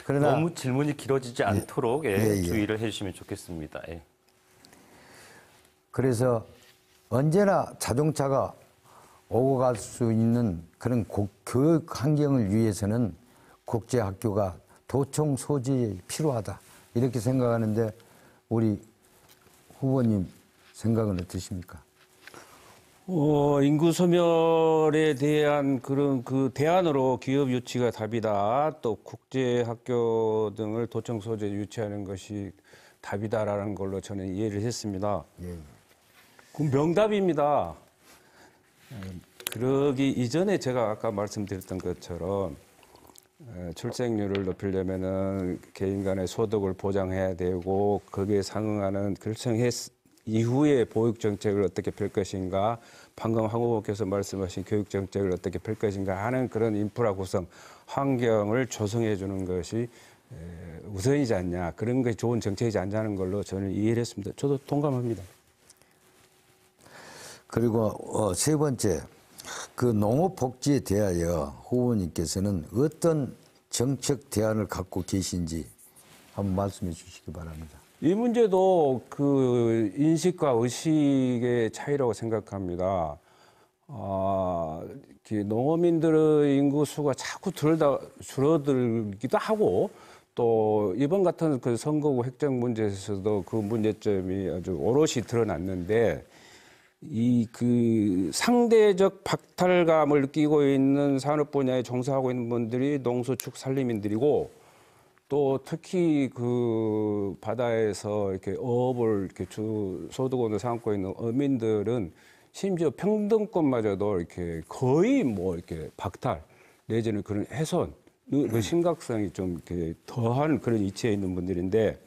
그러나 너무 질문이 길어지지 않도록 주의를 해주시면 좋겠습니다. 예. 그래서 언제나 자동차가 오고 갈 수 있는 그런 교육 환경을 위해서는 국제학교가 도청 소지에 필요하다. 이렇게 생각하는데 우리 후보님 생각은 어떠십니까? 인구 소멸에 대한 그런 그 대안으로 기업 유치가 답이다. 또 국제 학교 등을 도청 소재에 유치하는 것이 답이다라는 걸로 저는 이해를 했습니다. 예. 그 명답입니다. 그러기 이전에 제가 아까 말씀드렸던 것처럼 출생률을 높이려면은 개인 간의 소득을 보장해야 되고 거기에 상응하는 결정해 이후에 보육 정책을 어떻게 펼 것인가, 방금 황 후보께서 말씀하신 교육 정책을 어떻게 펼 것인가 하는 그런 인프라 구성 환경을 조성해 주는 것이 우선이지 않냐, 그런 것이 좋은 정책이지 않냐는 걸로 저는 이해를 했습니다. 저도 동감합니다. 그리고 세 번째, 그 농업 복지에 대하여 후보님께서는 어떤 정책 대안을 갖고 계신지 한번 말씀해 주시기 바랍니다. 이 문제도 그 인식과 의식의 차이라고 생각합니다. 농어민들의 인구수가 자꾸 줄어들기도 하고, 또 이번 같은 그 선거구 획정 문제에서도 그 문제점이 아주 오롯이 드러났는데, 그 상대적 박탈감을 느끼고 있는 산업 분야에 종사하고 있는 분들이 농수축 산림인들이고, 또 특히 그 바다에서 이렇게 어업을 이렇게 주 소득원을 삼고 있는 어민들은 심지어 평등권마저도 이렇게 거의 뭐 이렇게 박탈 내지는 그런 훼손, 그 심각성이 좀 이렇게 더한 그런 위치에 있는 분들인데,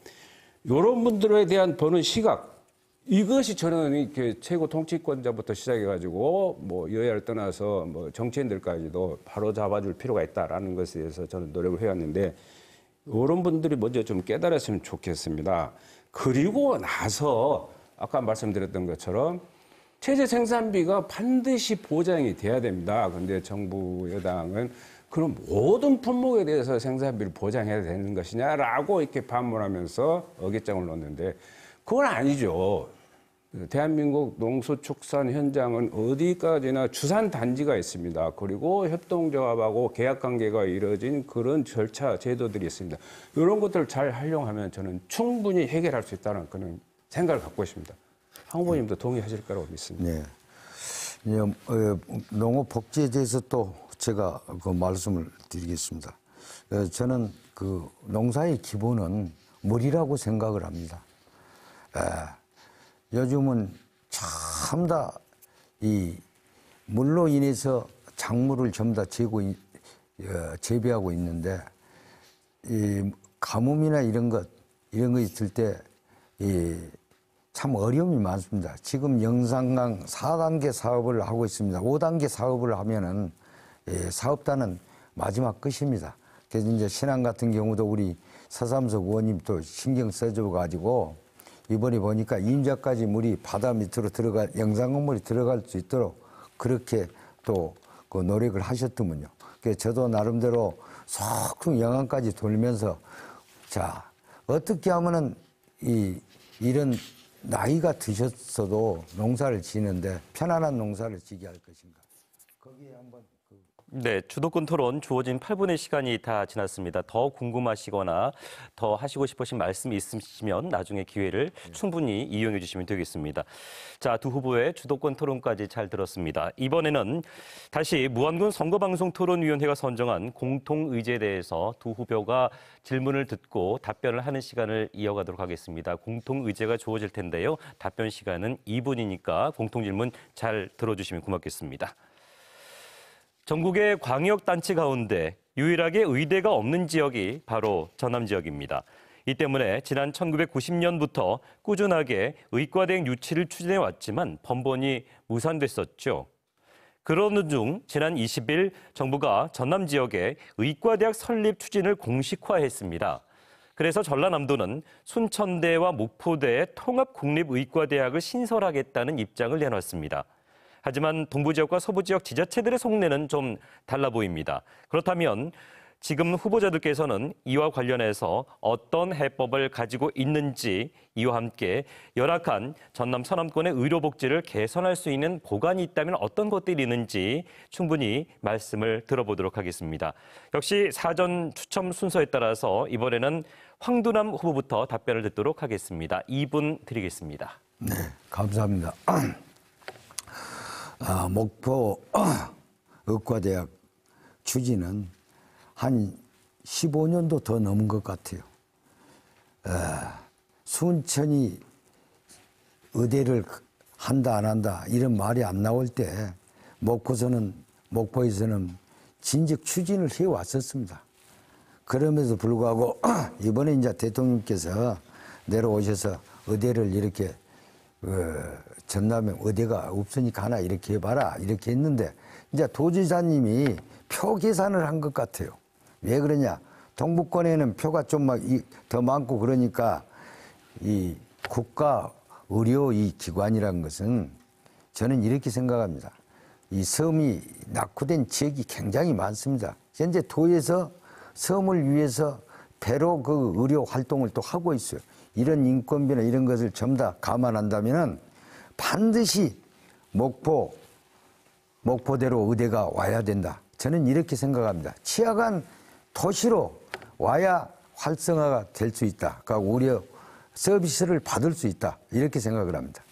이런 분들에 대한 보는 시각, 이것이 저는 이렇게 최고 통치권자부터 시작해가지고 뭐 여야를 떠나서 뭐 정치인들까지도 바로 잡아줄 필요가 있다라는 것에 대해서 저는 노력을 해왔는데, 이런 분들이 먼저 좀 깨달았으면 좋겠습니다. 그리고 나서 아까 말씀드렸던 것처럼 체제 생산비가 반드시 보장이 돼야 됩니다. 그런데 정부 여당은 그럼 모든 품목에 대해서 생산비를 보장해야 되는 것이냐라고 이렇게 반문하면서 어깃장을 놓는데, 그건 아니죠. 대한민국 농수축산 현장은 어디까지나 주산 단지가 있습니다. 그리고 협동조합하고 계약관계가 이루어진 그런 절차, 제도들이 있습니다. 이런 것들을 잘 활용하면 저는 충분히 해결할 수 있다는 그런 생각을 갖고 있습니다. 황 후보님도 동의하실 거라고 믿습니다. 네. 농업 복지에 대해서 또 제가 그 말씀을 드리겠습니다. 저는 그 농사의 기본은 물이라고 생각을 합니다. 요즘은 참 다 이 물로 인해서 작물을 전부 다 재배하고 있는데, 이 가뭄이나 이런 거 있을 때 참 어려움이 많습니다. 지금 영산강 4단계 사업을 하고 있습니다. 5단계 사업을 하면은 사업단은 마지막 끝입니다. 그래서 이제 신안 같은 경우도 우리 서삼석 의원님 또 신경 써줘 가지고 이번에 보니까 임자까지 물이 바다 밑으로 영산강 물이 들어갈 수 있도록 그렇게 또 그 노력을 하셨더군요. 그래서 저도 나름대로 속속 영안까지 돌면서, 자, 어떻게 하면은 이런 나이가 드셨어도 농사를 지는데 편안한 농사를 지게 할 것인가. 거기에 한번 네, 주도권 토론 주어진 8분의 시간이 다 지났습니다. 더 궁금하시거나 더 하시고 싶으신 말씀이 있으시면 나중에 기회를 충분히 이용해 주시면 되겠습니다. 자, 두 후보의 주도권 토론까지 잘 들었습니다. 이번에는 다시 무안군 선거방송토론위원회가 선정한 공통의제에 대해서 두 후보가 질문을 듣고 답변을 하는 시간을 이어가도록 하겠습니다. 공통의제가 주어질 텐데요. 답변 시간은 2분이니까 공통질문 잘 들어주시면 고맙겠습니다. 전국의 광역단체 가운데 유일하게 의대가 없는 지역이 바로 전남 지역입니다. 이 때문에 지난 1990년부터 꾸준하게 의과대학 유치를 추진해왔지만 번번이 무산됐었죠. 그러는 중 지난 20일 정부가 전남 지역에 의과대학 설립 추진을 공식화했습니다. 그래서 전라남도는 순천대와 목포대에 통합국립의과대학을 신설하겠다는 입장을 내놨습니다. 하지만 동부지역과 서부지역 지자체들의 속내는 좀 달라 보입니다. 그렇다면 지금 후보자들께서는 이와 관련해서 어떤 해법을 가지고 있는지, 이와 함께 열악한 전남 서남권의 의료복지를 개선할 수 있는 보관이 있다면 어떤 것들이 있는지 충분히 말씀을 들어보도록 하겠습니다. 역시 사전 추첨 순서에 따라서 이번에는 황두남 후보부터 답변을 듣도록 하겠습니다. 2분 드리겠습니다. 네, 감사합니다. 목포 의과대학 추진은 한 15년도 더 넘은 것 같아요. 순천이 의대를 한다 안 한다 이런 말이 안 나올 때 목포에서는 진즉 추진을 해왔었습니다. 그럼에도 불구하고 이번에 이제 대통령께서 내려오셔서 의대를 이렇게 전남에 의대가 없으니까 하나 이렇게 해봐라 이렇게 했는데 이제 도지사님이 표 계산을 한 것 같아요. 왜 그러냐? 동북권에는 표가 좀 더 많고 그러니까 이 국가 의료 이 기관이라는 것은 저는 이렇게 생각합니다. 이 섬이 낙후된 지역이 굉장히 많습니다. 현재 도에서 섬을 위해서 배로 그 의료 활동을 또 하고 있어요. 이런 인건비나 이런 것을 전부 다 감안한다면은 반드시 목포대로 의대가 와야 된다. 저는 이렇게 생각합니다. 취약한 도시로 와야 활성화가 될 수 있다. 그러니까 의료 서비스를 받을 수 있다. 이렇게 생각을 합니다.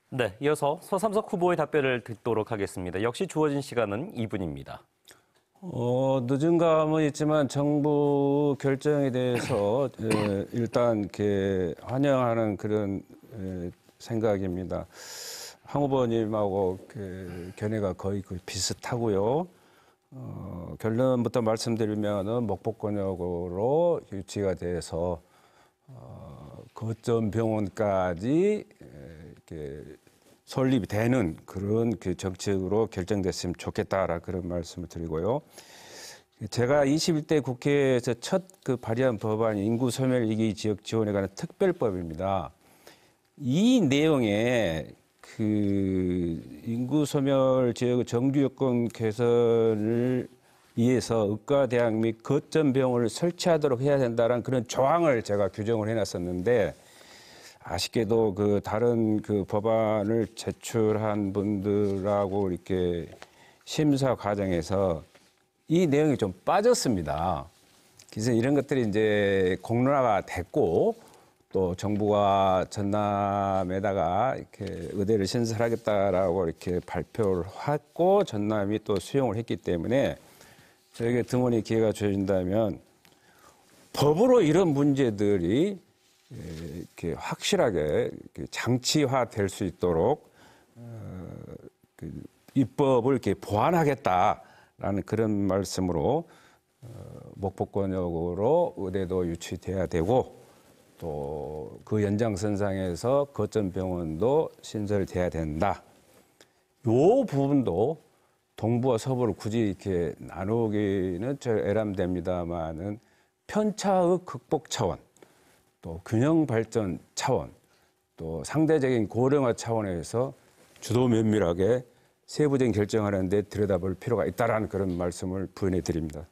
네, 이어서 서삼석 후보의 답변을 듣도록 하겠습니다. 역시 주어진 시간은 2분입니다. 늦은 감은 있지만 정부 결정에 대해서 일단 이렇게 환영하는 그런 생각입니다. 황 후보님하고 견해가 거의 비슷하고요. 결론부터 말씀드리면은 목포권역으로 유치가 돼서 거점 병원까지 이렇게 설립이 되는 그런 그 정책으로 결정됐으면 좋겠다라 그런 말씀을 드리고요. 제가 21대 국회에서 첫 발의한 법안이 인구 소멸 위기 지역 지원에 관한 특별법입니다. 이 내용에 인구 소멸 지역 정규 여건 개선을 위해서 의과대학 및 거점 병원을 설치하도록 해야 된다는 그런 조항을 제가 규정을 해놨었는데 아쉽게도 다른 법안을 제출한 분들하고 이렇게 심사 과정에서 이 내용이 좀 빠졌습니다. 그래서 이런 것들이 이제 공론화가 됐고 또 정부가 전남에다가 이렇게 의대를 신설하겠다라고 이렇게 발표를 했고 전남이 또 수용을 했기 때문에 저에게 등원의 기회가 주어진다면 법으로 이런 문제들이 이렇게 확실하게 장치화될 수 있도록 입법을 이렇게 보완하겠다라는 그런 말씀으로 목포권역으로 의대도 유치돼야 되고 또 그 연장선상에서 거점병원도 신설돼야 된다. 요 부분도 동부와 서부를 굳이 이렇게 나누기는 좀 애람됩니다만은 편차의 극복 차원, 또 균형 발전 차원, 또 상대적인 고령화 차원에서 주도 면밀하게 세부적인 결정하는 데 들여다볼 필요가 있다라는 그런 말씀을 부연해 드립니다.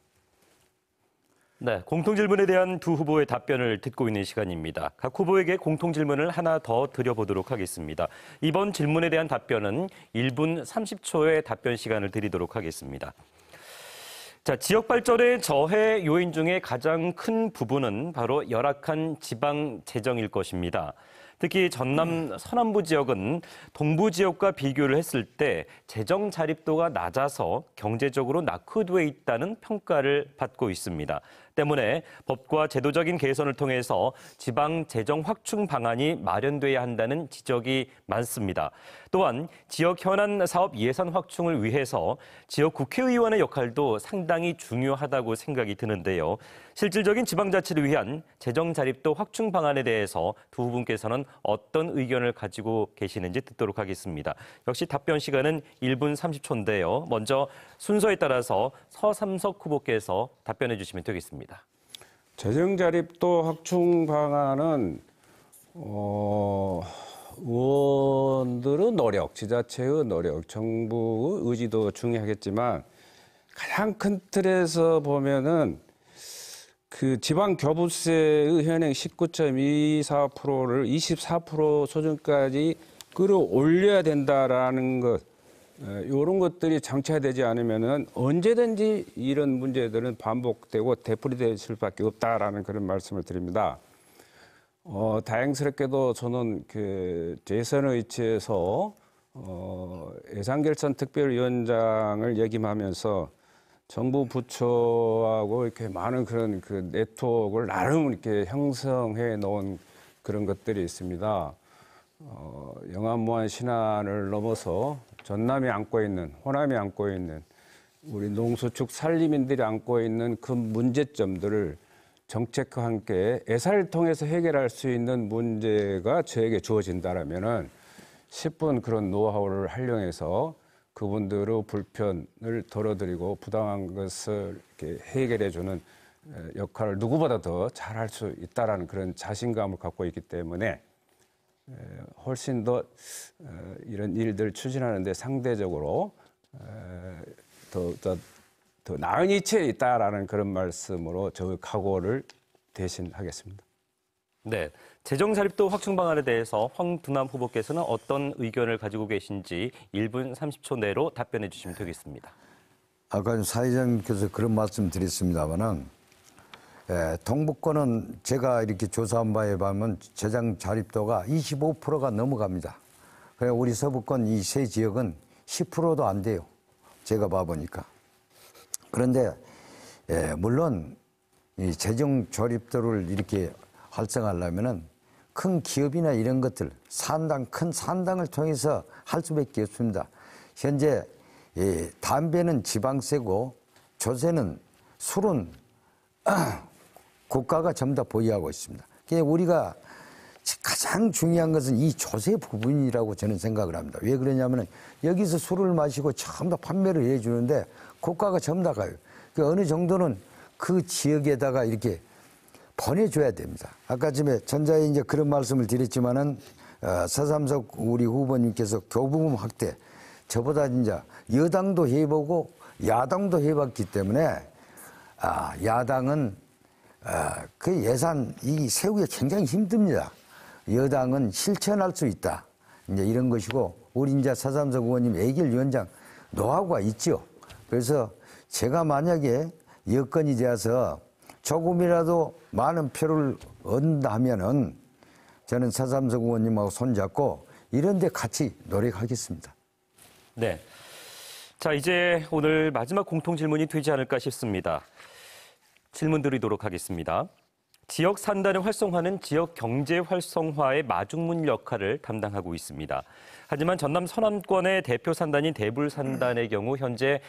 네, 공통질문에 대한 두 후보의 답변을 듣고 있는 시간입니다. 각 후보에게 공통질문을 하나 더 드려보도록 하겠습니다. 이번 질문에 대한 답변은 1분 30초의 답변 시간을 드리도록 하겠습니다. 자, 지역 발전의 저해 요인 중에 가장 큰 부분은 바로 열악한 지방 재정일 것입니다. 특히 전남 서남부 지역은 동부 지역과 비교를 했을 때 재정 자립도가 낮아서 경제적으로 낙후돼 있다는 평가를 받고 있습니다. 때문에 법과 제도적인 개선을 통해서 지방 재정 확충 방안이 마련돼야 한다는 지적이 많습니다. 또한 지역 현안 사업 예산 확충을 위해서 지역 국회의원의 역할도 상당히 중요하다고 생각이 드는데요. 실질적인 지방자치를 위한 재정 자립도 확충 방안에 대해서 두 후보께서는 어떤 의견을 가지고 계시는지 듣도록 하겠습니다. 역시 답변 시간은 1분 30초인데요. 먼저 순서에 따라서 서삼석 후보께서 답변해 주시면 되겠습니다. 재정 자립도 확충 방안은 의원들의 노력, 지자체의 노력, 정부의 의지도 중요하겠지만 가장 큰 틀에서 보면은 지방 교부세의 현행 19.24%를 24% 수준까지 끌어올려야 된다라는 것, 이런 것들이 장치화되지 않으면은 언제든지 이런 문제들은 반복되고 되풀이될 수밖에 없다라는 그런 말씀을 드립니다. 다행스럽게도 저는 재선의 위치에서 예산결산 특별위원장을 역임하면서 정부 부처하고 이렇게 많은 그런 네트워크를 나름 이렇게 형성해 놓은 그런 것들이 있습니다. 영암무한 신안을 넘어서 전남이 안고 있는, 호남이 안고 있는 우리 농수축 산림인들이 안고 있는 그 문제점들을 정책과 함께 예산을 통해서 해결할 수 있는 문제가 저에게 주어진다라면은 10분 그런 노하우를 활용해서 그분들의 불편을 덜어드리고 부당한 것을 이렇게 해결해주는 역할을 누구보다 더 잘할 수 있다라는 그런 자신감을 갖고 있기 때문에 훨씬 더 이런 일들 추진하는데 상대적으로 더 나은 위치에 있다라는 그런 말씀으로 저 각오를 대신하겠습니다. 네, 재정자립도 확충 방안에 대해서 황두남 후보께서는 어떤 의견을 가지고 계신지 1분 30초 내로 답변해 주시면 되겠습니다. 아까 사회자님께서 그런 말씀 드렸습니다마는 동북권은 제가 이렇게 조사한 바에 보면 재정 자립도가 25%가 넘어갑니다. 그래 우리 서부권 이 세 지역은 10%도 안 돼요. 제가 봐보니까. 그런데 물론 이 재정 자립도를 이렇게 활성화하려면은 큰 기업이나 이런 것들 큰 산당을 통해서 할 수밖에 없습니다. 현재 담배는 지방세고 조세는 술은 국가가 전부 다 보유하고 있습니다. 우리가 가장 중요한 것은 이 조세 부분이라고 저는 생각을 합니다. 왜 그러냐면 여기서 술을 마시고 전부 다 판매를 해주는데 국가가 전부 다 가요. 어느 정도는 그 지역에다가 이렇게 보내줘야 됩니다. 아까 전자에 이제 그런 말씀을 드렸지만은 서삼석 우리 후보님께서 교부금 확대 저보다 이제 여당도 해보고 야당도 해봤기 때문에 야당은 그 예산 이 세우기 굉장히 힘듭니다. 여당은 실천할 수 있다. 이제 이런 것이고 우리 이제 서삼석 의원님 예결위원장 노하우가 있죠. 그래서 제가 만약에 여건이 되어서 조금이라도 많은 표를 얻는다면은 저는 서삼석 의원님하고 손잡고 이런 데 같이 노력하겠습니다. 네. 자, 이제 오늘 마지막 공통 질문이 되지 않을까 싶습니다. 질문 드리도록 하겠습니다. 지역 산단의 활성화는 지역 경제 활성화의 마중물 역할을 담당하고 있습니다. 하지만 전남 서남권의 대표 산단인 대불 산단의 경우 현재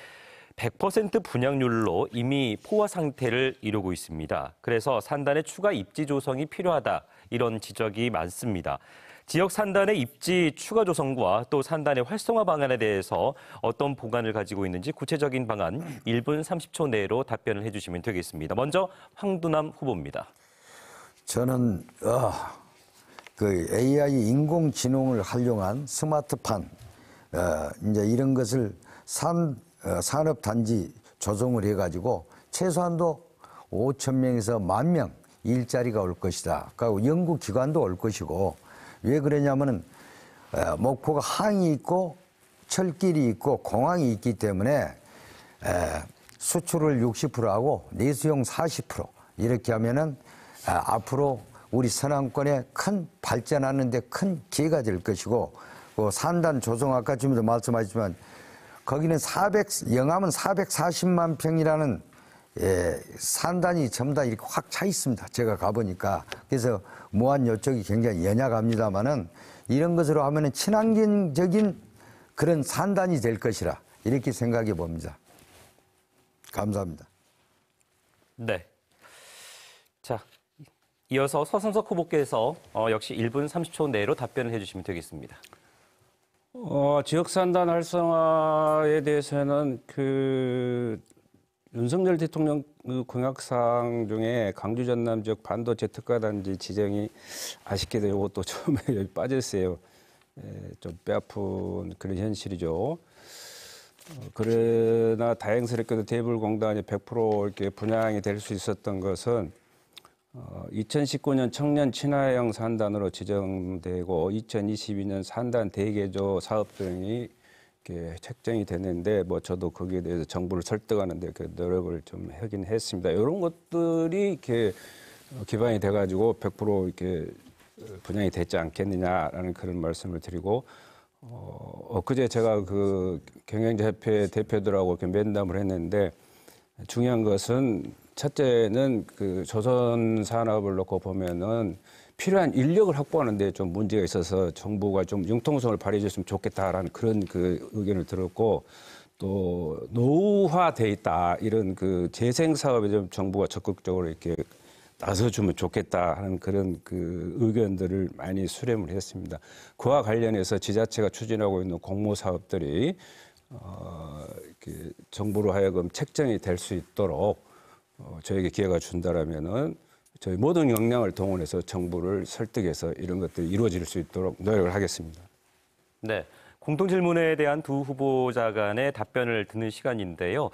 100% 분양률로 이미 포화 상태를 이루고 있습니다. 그래서 산단의 추가 입지 조성이 필요하다 이런 지적이 많습니다. 지역 산단의 입지 추가 조성과 또 산단의 활성화 방안에 대해서 어떤 보관을 가지고 있는지 구체적인 방안 1분 30초 내로 답변을 해주시면 되겠습니다. 먼저 황두남 후보입니다. 저는 그 AI 인공지능을 활용한 스마트판 이제 이런 것을 산업단지 조성을 해가지고 최소한도 5천 명에서 10,000명 일자리가 올 것이다. 그리고 연구기관도 올 것이고 왜 그러냐면은 목포가 항이 있고 철길이 있고 공항이 있기 때문에 수출을 60%하고 내수용 40% 이렇게 하면은 앞으로 우리 서남권에 큰 발전하는 데 큰 기회가 될 것이고 산단 조성 아까 좀도 말씀하셨지만 거기는 영암은 440만 평이라는 산단이 전부 다 이렇게 확 차 있습니다. 제가 가보니까. 그래서 무한 요쪽이 굉장히 연약합니다만은 이런 것으로 하면은 친환경적인 그런 산단이 될 것이라 이렇게 생각해 봅니다. 감사합니다. 네. 자, 이어서 서삼석 후보께서 역시 1분 30초 내로 답변을 해주시면 되겠습니다. 지역산단 활성화에 대해서는 윤석열 대통령 공약사항 중에 강주 전남 지역 반도체 특화단지 지정이 아쉽게도 이것도 처음에 여기 빠졌어요. 좀 뼈아픈 그런 현실이죠. 그러나 다행스럽게도 대불공단이 100% 이렇게 분양이 될 수 있었던 것은 2019년 청년 친화형 산단으로 지정되고 2022년 산단 대개조 사업 등이 이렇게 책정이 됐는데 저도 거기에 대해서 정부를 설득하는데 그 노력을 좀 하긴 했습니다. 이런 것들이 이렇게 기반이 돼가지고 100% 이렇게 분양이 됐지 않겠느냐라는 그런 말씀을 드리고 엊그제 제가 그 경영자협회 대표들하고 이렇게 면담을 했는데 중요한 것은 첫째는 그 조선 산업을 놓고 보면은 필요한 인력을 확보하는 데 좀 문제가 있어서 정부가 좀 융통성을 발휘해 줬으면 좋겠다라는 그런 그 의견을 들었고 또 노후화돼 있다 이런 그 재생 사업에 좀 정부가 적극적으로 이렇게 나서주면 좋겠다 하는 그런 그 의견들을 많이 수렴을 했습니다. 그와 관련해서 지자체가 추진하고 있는 공모 사업들이 정부로 하여금 책정이 될 수 있도록 저에게 기회가 준다라면은 저희 모든 역량을 동원해서 정부를 설득해서 이런 것들이 이루어질 수 있도록 노력을 하겠습니다. 네. 공통 질문에 대한 두 후보자 간의 답변을 듣는 시간인데요.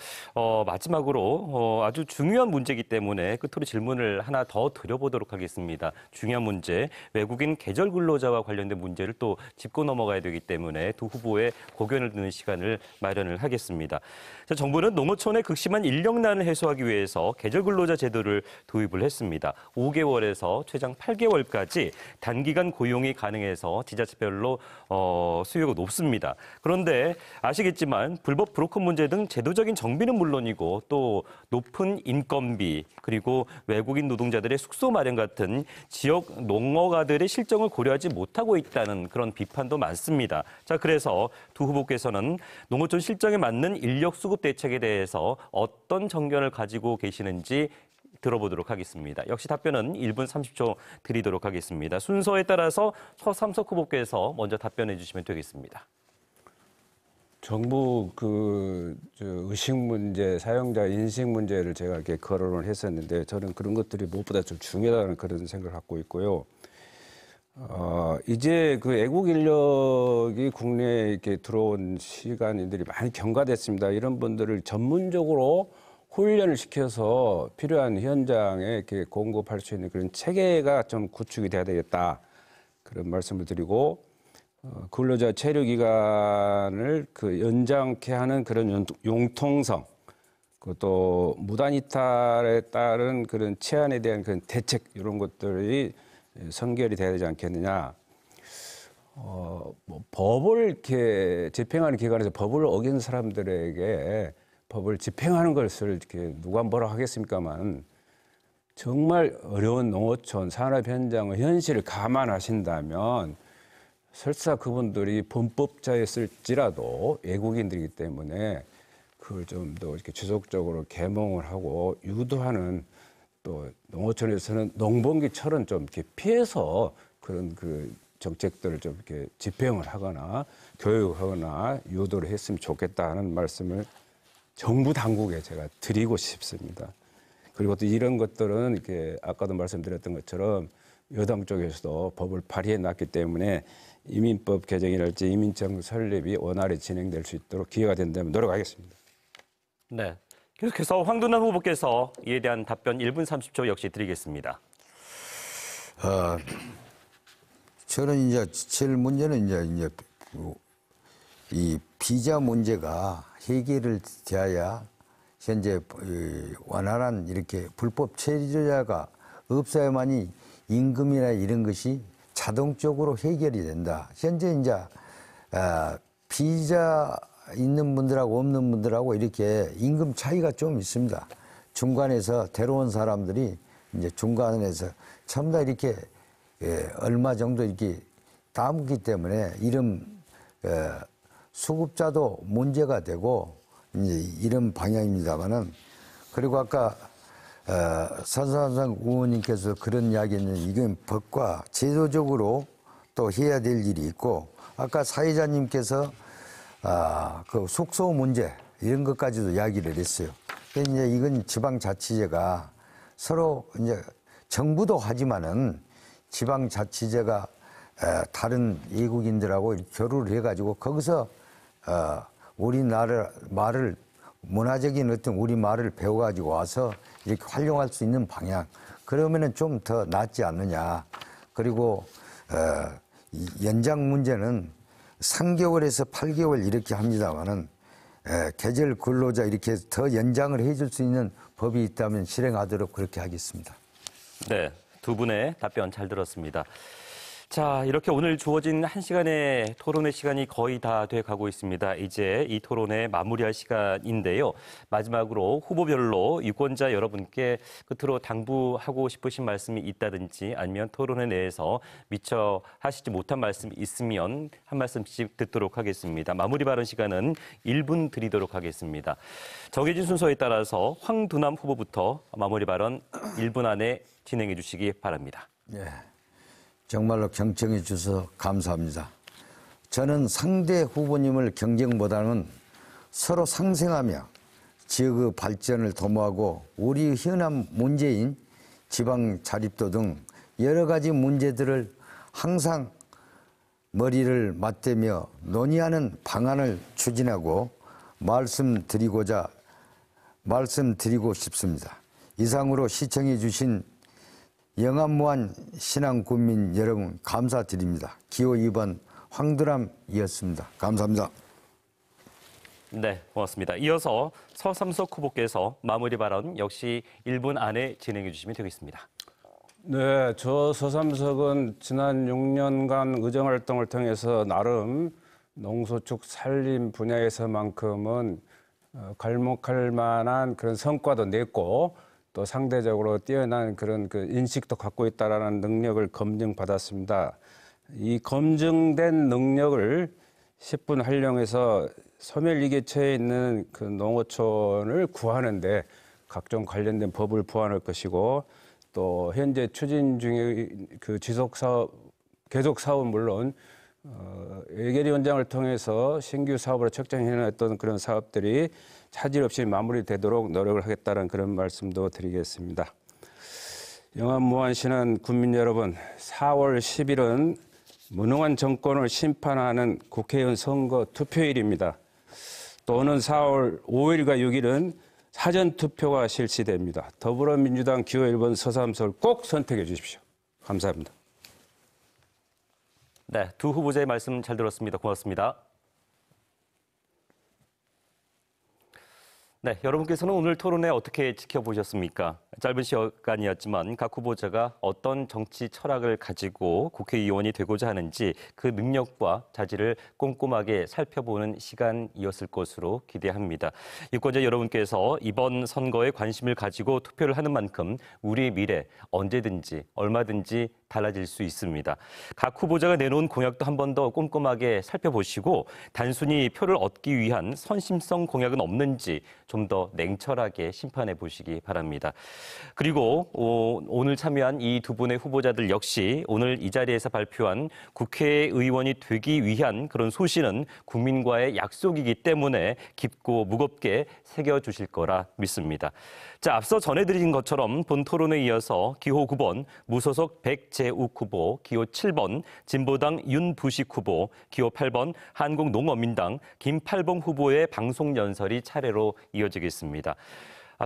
마지막으로 아주 중요한 문제이기 때문에 끝으로 질문을 하나 더 드려보도록 하겠습니다. 중요한 문제, 외국인 계절 근로자와 관련된 문제를 또 짚고 넘어가야 되기 때문에 두 후보의 고견을 듣는 시간을 마련을 하겠습니다. 자, 정부는 농어촌의 극심한 인력난을 해소하기 위해서 계절 근로자 제도를 도입을 했습니다. 5개월에서 최장 8개월까지 단기간 고용이 가능해서 지자체별로 수요가 높습니다. 그런데 아시겠지만 불법 브로커 문제 등 제도적인 정비는 물론이고 또 높은 인건비 그리고 외국인 노동자들의 숙소 마련 같은 지역 농어가들의 실정을 고려하지 못하고 있다는 그런 비판도 많습니다. 자, 그래서 두 후보께서는 농어촌 실정에 맞는 인력 수급 대책에 대해서 어떤 정견을 가지고 계시는지 들어보도록 하겠습니다. 역시 답변은 1분 30초 드리도록 하겠습니다. 순서에 따라서 서삼석 후보께서 먼저 답변해 주시면 되겠습니다. 정부 의식 문제, 사용자 인식 문제를 제가 이렇게 거론을 했었는데 저는 그런 것들이 무엇보다 좀 중요하다는 그런 생각을 갖고 있고요. 이제 그 애국 인력이 국내에 이렇게 들어온 시간들이 많이 경과됐습니다. 이런 분들을 전문적으로 훈련을 시켜서 필요한 현장에 이렇게 공급할 수 있는 그런 체계가 좀 구축이 돼야 되겠다. 그런 말씀을 드리고, 근로자 체류 기간을 연장케 하는 그런 융통성, 또 무단 이탈에 따른 그런 치안에 대한 그런 대책 이런 것들이 선결이 돼야 되지 않겠느냐. 법을 이렇게 집행하는 기관에서 법을 어긴 사람들에게 법을 집행하는 것을 이렇게 누가 뭐라 하겠습니까만 정말 어려운 농어촌 산업 현장의 현실을 감안하신다면 설사 그분들이 범법자였을지라도 외국인들이기 때문에 그걸 좀 더 이렇게 지속적으로 계몽을 하고 유도하는 또 농어촌에서는 농번기철은 좀 이렇게 피해서 그런 그 정책들을 좀 이렇게 집행을 하거나 교육하거나 유도를 했으면 좋겠다 하는 말씀을 정부 당국에 제가 드리고 싶습니다. 그리고 또 이런 것들은 이렇게 아까도 말씀드렸던 것처럼 여당 쪽에서도 법을 발의해 놨기 때문에 이민법 개정이랄지 이민청 설립이 원활히 진행될 수 있도록 기회가 된다면 노력하겠습니다. 네. 계속해서 황둔환 후보께서 이에 대한 답변 1분 30초 역시 드리겠습니다. 저는 이제 제일 문제는 이제 이 비자 문제가 해결을 돼야 현재 완화한 이렇게 불법 체류자가 없어야만이 임금이나 이런 것이 자동적으로 해결이 된다. 현재 이제 비자 있는 분들하고 없는 분들하고 이렇게 임금 차이가 좀 있습니다. 중간에서 데려온 사람들이 이제 중간에서 전부 다 이렇게 얼마 정도 이렇게 따먹기 때문에 이런 수급자도 문제가 되고 이제 이런 방향입니다만은 그리고 아까 선상상 의원님께서 그런 이야기는 이건 법과 제도적으로 또 해야 될 일이 있고 아까 사회자님께서 그 숙소 문제 이런 것까지도 이야기를 했어요. 근데 이제 이건 지방자치제가 서로 이제 정부도 하지만은 지방자치제가 다른 외국인들하고 교류를 해가지고 거기서 우리나라 말을 문화적인 어떤 우리 말을 배워가지고 와서 이렇게 활용할 수 있는 방향 그러면은 좀 더 낫지 않느냐. 그리고 이 연장 문제는 3개월에서 8개월 이렇게 합니다만은 계절 근로자 이렇게 더 연장을 해줄 수 있는 법이 있다면 실행하도록 그렇게 하겠습니다. 네, 두 분의 답변 잘 들었습니다. 자, 이렇게 오늘 주어진 1시간의 토론회 시간이 거의 다 돼 가고 있습니다. 이제 이 토론회 마무리할 시간인데요. 마지막으로 후보별로 유권자 여러분께 끝으로 당부하고 싶으신 말씀이 있다든지 아니면 토론회 내에서 미처 하시지 못한 말씀이 있으면 한 말씀씩 듣도록 하겠습니다. 마무리 발언 시간은 1분 드리도록 하겠습니다. 정해진 순서에 따라서 황두남 후보부터 마무리 발언 1분 안에 진행해 주시기 바랍니다. 예. 정말로 경청해 주셔서 감사합니다. 저는 상대 후보님을 경쟁보다는 서로 상생하며 지역의 발전을 도모하고 우리 현안 문제인 지방 자립도 등 여러 가지 문제들을 항상 머리를 맞대며 논의하는 방안을 추진하고 말씀드리고 싶습니다. 이상으로 시청해 주신 영암무한 신안군민 여러분 감사드립니다. 기호 2번 황두람이었습니다. 감사합니다. 네, 고맙습니다. 이어서 서삼석 후보께서 마무리 발언 역시 1분 안에 진행해 주시면 되겠습니다. 네, 저 서삼석은 지난 6년간 의정활동을 통해서 나름 농소축 산림 분야에서만큼은 괄목할 만한 그런 성과도 냈고 또 상대적으로 뛰어난 그런 그 인식도 갖고 있다라는 능력을 검증받았습니다. 이 검증된 능력을 10분 활용해서 소멸위기에 처해 있는 그 농어촌을 구하는데 각종 관련된 법을 부활할 것이고 또 현재 추진 중의 그 계속 사업은 물론 예결위 원장을 통해서 신규 사업으로 책정해놨던 그런 사업들이 차질 없이 마무리되도록 노력을 하겠다는 그런 말씀도 드리겠습니다. 영암무안시는 국민 여러분, 4월 10일은 무능한 정권을 심판하는 국회의원 선거 투표일입니다. 또 오는 4월 5일과 6일은 사전투표가 실시됩니다. 더불어민주당 기호 1번 서삼석을 꼭 선택해 주십시오. 감사합니다. 네, 두 후보자의 말씀 잘 들었습니다. 고맙습니다. 네, 여러분께서는 오늘 토론회 어떻게 지켜보셨습니까? 짧은 시간이었지만 각 후보자가 어떤 정치 철학을 가지고 국회의원이 되고자 하는지 그 능력과 자질을 꼼꼼하게 살펴보는 시간이었을 것으로 기대합니다. 유권자 여러분께서 이번 선거에 관심을 가지고 투표를 하는 만큼 우리의 미래 언제든지 얼마든지 달라질 수 있습니다. 각 후보자가 내놓은 공약도 한 번 더 꼼꼼하게 살펴보시고 단순히 표를 얻기 위한 선심성 공약은 없는지 좀 더 냉철하게 심판해 보시기 바랍니다. 그리고 오늘 참여한 이 두 분의 후보자들 역시 오늘 이 자리에서 발표한 국회의원이 되기 위한 그런 소신은 국민과의 약속이기 때문에 깊고 무겁게 새겨주실 거라 믿습니다. 자, 앞서 전해드린 것처럼 본 토론에 이어서 기호 9번 무소속 백재욱 후보, 기호 7번 진보당 윤부식 후보, 기호 8번 한국농어민당 김팔봉 후보의 방송 연설이 차례로 이어지겠습니다.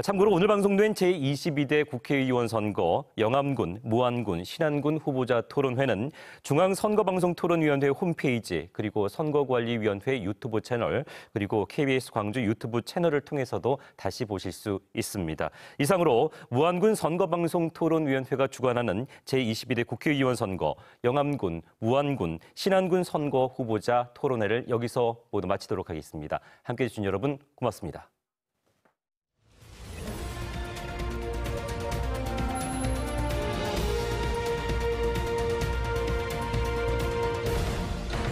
참고로 오늘 방송된 제22대 국회의원 선거 영암군, 무안군, 신안군 후보자 토론회는 중앙선거방송토론위원회 홈페이지 그리고 선거관리위원회 유튜브 채널 그리고 KBS 광주 유튜브 채널을 통해서도 다시 보실 수 있습니다. 이상으로 무안군 선거방송토론위원회가 주관하는 제22대 국회의원 선거 영암군, 무안군, 신안군 선거 후보자 토론회를 여기서 모두 마치도록 하겠습니다. 함께해 주신 여러분 고맙습니다.